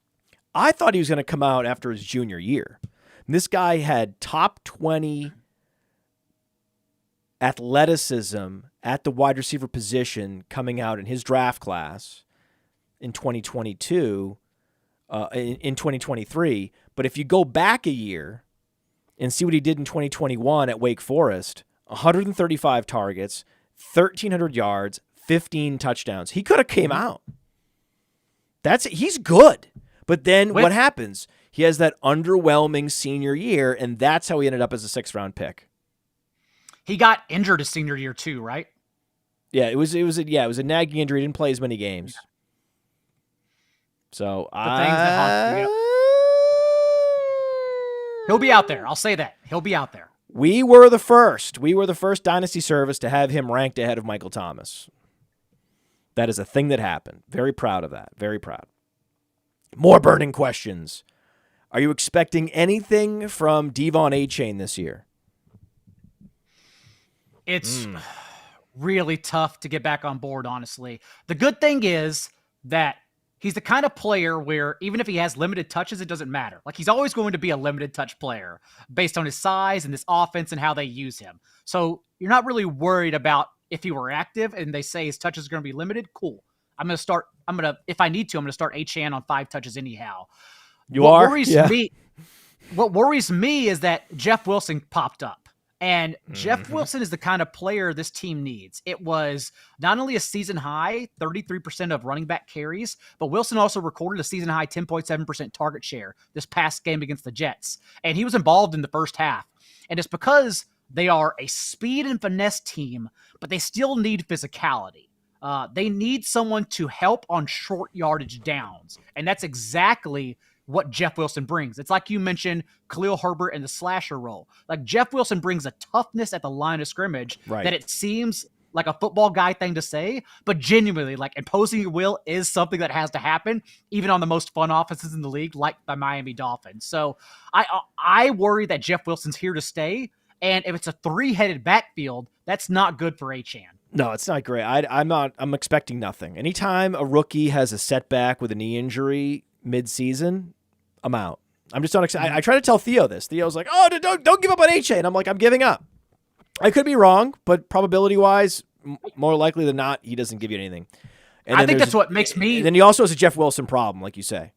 I thought he was going to come out after his junior year. This guy had top 20 athleticism at the wide receiver position coming out in his draft class in 2022, in 2023. But if you go back a year and see what he did in 2021 at Wake Forest, 135 targets, 1,300 yards, 15 touchdowns. He could have came out. He's good. But then what happens? He has that underwhelming senior year, and that's how he ended up as a 6th-round pick.
He got injured his senior year too, right?
Yeah, it was a nagging injury. He didn't play as many games. Yeah. So
he'll be out there. I'll say that. He'll be out there.
We were the first Dynasty service to have him ranked ahead of Michael Thomas. That is a thing that happened. Very proud of that. Very proud. More burning questions. Are you expecting anything from De'von Achane this year?
It's really tough to get back on board, honestly. The good thing is that he's the kind of player where even if he has limited touches, it doesn't matter. Like, he's always going to be a limited touch player based on his size and this offense and how they use him. So you're not really worried about if he were active and they say his touches are going to be limited. Cool. If I need to, I'm going to start Achane on 5 touches anyhow. What worries me is that Jeff Wilson popped up. And Jeff Wilson is the kind of player this team needs. It was not only a season high, 33% of running back carries, but Wilson also recorded a season high 10.7% target share this past game against the Jets. And he was involved in the first half. And it's because they are a speed and finesse team, but they still need physicality. They need someone to help on short yardage downs. And that's exactly what Jeff Wilson brings. It's like you mentioned Khalil Herbert and the slasher role. Like, Jeff Wilson brings a toughness at the line of scrimmage that it seems like a football guy thing to say, but genuinely, like, imposing your will is something that has to happen, even on the most fun offenses in the league, like the Miami Dolphins. So I worry that Jeff Wilson's here to stay. And if it's a 3-headed backfield, that's not good for Achane. No,
it's not great. I'm expecting nothing. Anytime a rookie has a setback with a knee injury mid-season, I'm out. I'm just not excited. I try to tell Theo this. Theo's like, "Oh, don't give up on Achane." I'm like, "I'm giving up." I could be wrong, but probability-wise, more likely than not, he doesn't give you anything. And
I think that's what makes me.
And then he also has a Jeff Wilson problem, like you say.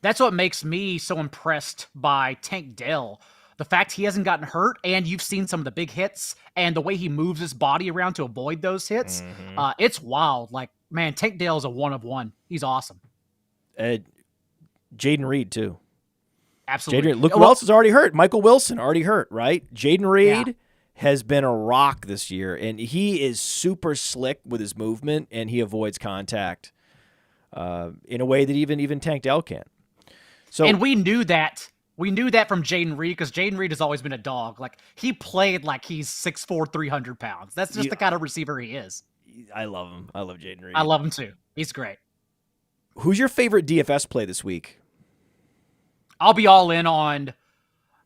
That's what makes me so impressed by Tank Dell. the fact he hasn't gotten hurt, and you've seen some of the big hits and the way he moves his body around to avoid those hits, it's wild. Like, man, Tank Dale is a one of one. He's awesome.
Jaden Reed, too.
Absolutely.
Look who else is already hurt. Michael Wilson already hurt, right? Jaden Reed has been a rock this year, and he is super slick with his movement, and he avoids contact in a way that even Tank Dell can. So,
and we knew that. We knew that from Jaden Reed because Jaden Reed has always been a dog. Like, he played like he's 6'4", 300 pounds. That's just the kind of receiver he is.
I love him. I love Jaden Reed.
I love him too. He's great.
Who's your favorite DFS play this week?
I'll be all in on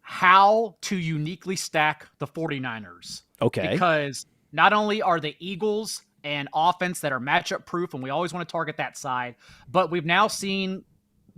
how to uniquely stack the 49ers.
Okay.
Because not only are the Eagles an offense that are matchup proof, and we always want to target that side, but we've now seen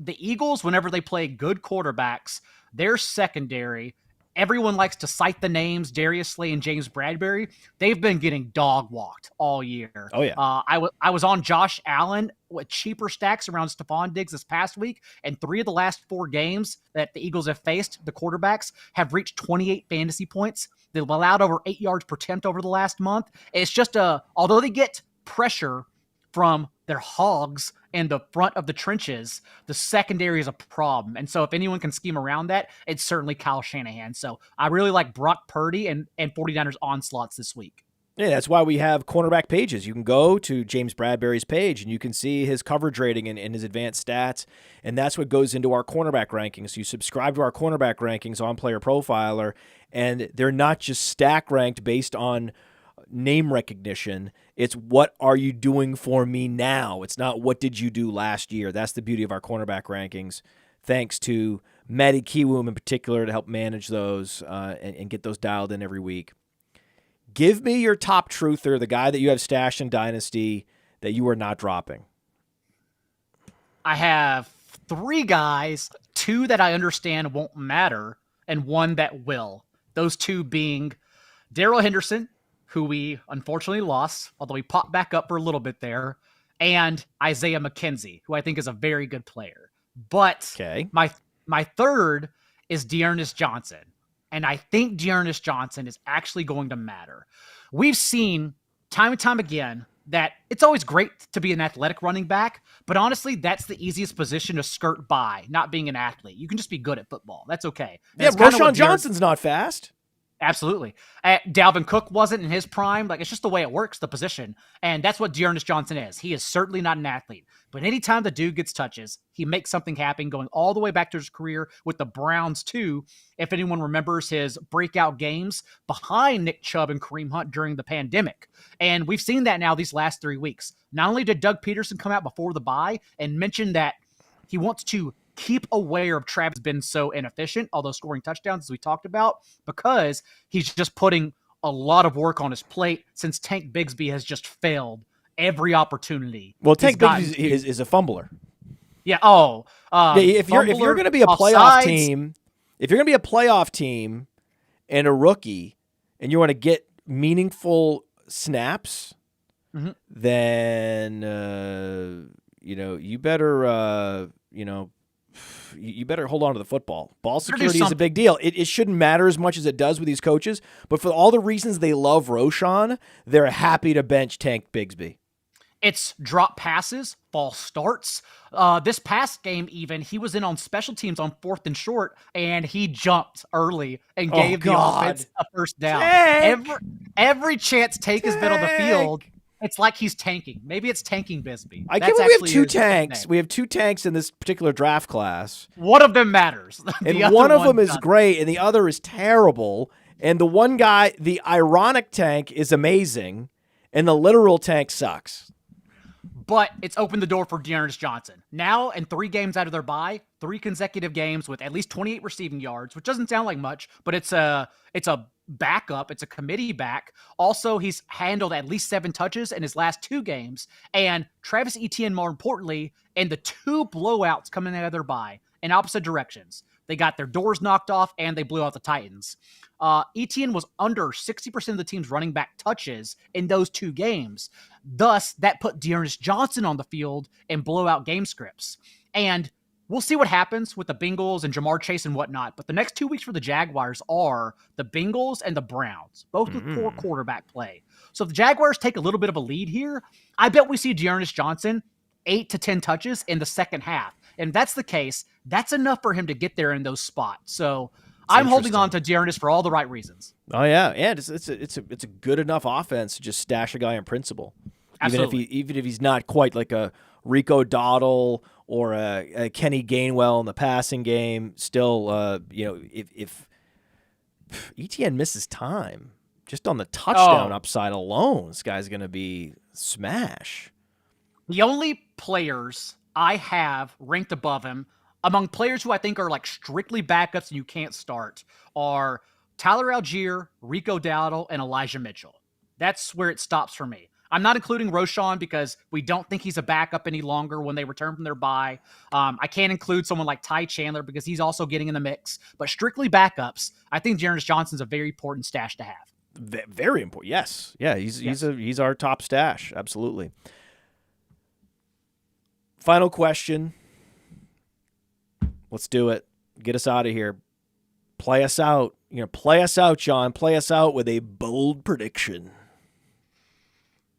the Eagles, whenever they play good quarterbacks, their secondary, everyone likes to cite the names Darius Slay and James Bradbury. They've been getting dog walked all year.
Oh, yeah.
I was on Josh Allen with cheaper stacks around Stephon Diggs this past week, and 3 of the last 4 games that the Eagles have faced, the quarterbacks have reached 28 fantasy points. They've allowed over 8 yards per attempt over the last month. It's just although they get pressure from their hogs in the front of the trenches, the secondary is a problem. And so if anyone can scheme around that, it's certainly Kyle Shanahan. So I really like Brock Purdy and 49ers onslaughts this week.
Yeah, that's why we have cornerback pages. You can go to James Bradbury's page and you can see his coverage rating and his advanced stats, and that's what goes into our cornerback rankings. You subscribe to our cornerback rankings on Player Profiler, and they're not just stack ranked based on name recognition. It's what are you doing for me now? It's not what did you do last year. That's the beauty of our cornerback rankings. Thanks to Matty Kiwoom in particular to help manage those and get those dialed in every week. Give me your top truther, the guy that you have stashed in Dynasty that you are not dropping.
I have 3 guys, 2 that I understand won't matter, and 1 that will. Those 2 being Darrell Henderson, who we unfortunately lost, although he popped back up for a little bit there, and Isaiah McKenzie, who I think is a very good player. But my third is D'Ernest Johnson, and I think D'Ernest Johnson is actually going to matter. We've seen time and time again that it's always great to be an athletic running back, but honestly, that's the easiest position to skirt by, not being an athlete. You can just be good at football. That's okay.
And Roschon Johnson's not fast.
Absolutely. Dalvin Cook wasn't in his prime. Like, it's just the way it works, the position. And that's what D'Ernest Johnson is. He is certainly not an athlete. But anytime the dude gets touches, he makes something happen, going all the way back to his career with the Browns, too. If anyone remembers his breakout games behind Nick Chubb and Kareem Hunt during the pandemic. And we've seen that now these last 3 weeks. Not only did Doug Peterson come out before the bye and mention that he wants to keep aware of Travis been so inefficient, although scoring touchdowns, as we talked about, because he's just putting a lot of work on his plate since Tank Bigsby has just failed every opportunity.
Well, Tank Bigsby is a fumbler.
Yeah.
If you're going to be a playoff team, if you're going to be a playoff team and a rookie, and you want to get meaningful snaps, then you better you better hold on to the football. Ball security is a big deal. It shouldn't matter as much as it does with these coaches, but for all the reasons they love Roschon, they're happy to bench Tank Bigsby.
It's drop passes, false starts. This past game, even, he was in on special teams on 4th and short, and he jumped early and gave the offense a first down. Every chance Tank has been on the field, it's like he's tanking. Maybe it's tanking Bigsby.
I can't believe we have 2 tanks. We have 2 tanks in this particular draft class.
One of them matters.
And one of them is great, and the other is terrible. And the one guy, the ironic tank, is amazing, and the literal tank sucks.
But it's opened the door for D'Ernest Johnson. Now, in 3 games out of their bye, 3 consecutive games with at least 28 receiving yards, which doesn't sound like much, but it's a backup. It's a committee back. Also, he's handled at least 7 touches in his last 2 games. And Travis Etienne, more importantly, in the 2 blowouts coming out of their bye in opposite directions. They got their doors knocked off, and they blew out the Titans. Etienne was under 60% of the team's running back touches in those 2 games. Thus, that put D'Ernest Johnson on the field in blowout game scripts. And we'll see what happens with the Bengals and Jamar Chase and whatnot. But the next 2 weeks for the Jaguars are the Bengals and the Browns, both with poor quarterback play. So if the Jaguars take a little bit of a lead here, I bet we see D'Ernest Johnson 8 to 10 touches in the second half. And if that's the case, that's enough for him to get there in those spots. So I'm holding on to D'Ernest for all the right reasons.
Oh yeah, and it's a good enough offense to just stash a guy in principle.
Absolutely.
Even if he's not quite like a Rico Dowdle or a Kenny Gainwell in the passing game, still, if ETN misses time, just on the touchdown upside alone, this guy's going to be smash.
The only players I have ranked above him, among players who I think are like strictly backups and you can't start, are Tyler Algier, Rico Dowdle, and Elijah Mitchell. That's where it stops for me. I'm not including Roschon because we don't think he's a backup any longer when they return from their bye. I can't include someone like Ty Chandler because he's also getting in the mix. But strictly backups, I think D'Ernest Johnson's a very important stash to have.
Very important. Yes. Yeah, he's our top stash. Absolutely. Final question. Let's do it. Get us out of here. Play us out. Play us out, John. Play us out with a bold prediction.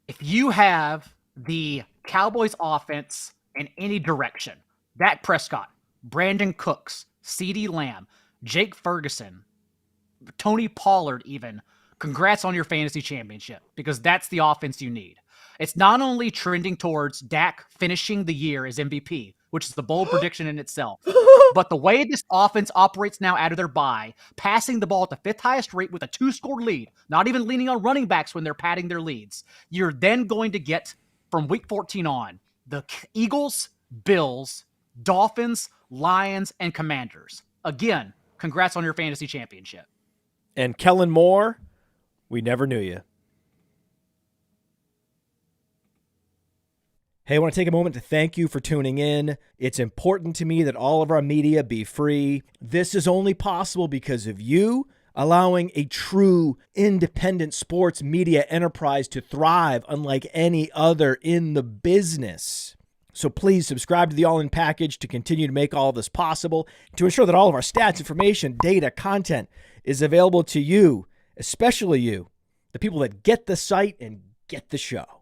If you have the Cowboys offense in any direction, Dak Prescott, Brandon Cooks, CeeDee Lamb, Jake Ferguson, Tony Pollard even, congrats on your fantasy championship because that's the offense you need. It's not only trending towards Dak finishing the year as MVP, which is the bold prediction in itself, but the way this offense operates now out of their bye, passing the ball at the fifth highest rate with a 2-score lead, not even leaning on running backs when they're padding their leads, you're then going to get, from week 14 on, the Eagles, Bills, Dolphins, Lions, and Commanders. Again, congrats on your fantasy championship.
And Kellen Moore, we never knew you. Hey, I want to take a moment to thank you for tuning in. It's important to me that all of our media be free. This is only possible because of you allowing a true independent sports media enterprise to thrive unlike any other in the business. So please subscribe to the All In Package to continue to make all of this possible, to ensure that all of our stats, information, data, content is available to you, especially you, the people that get the site and get the show.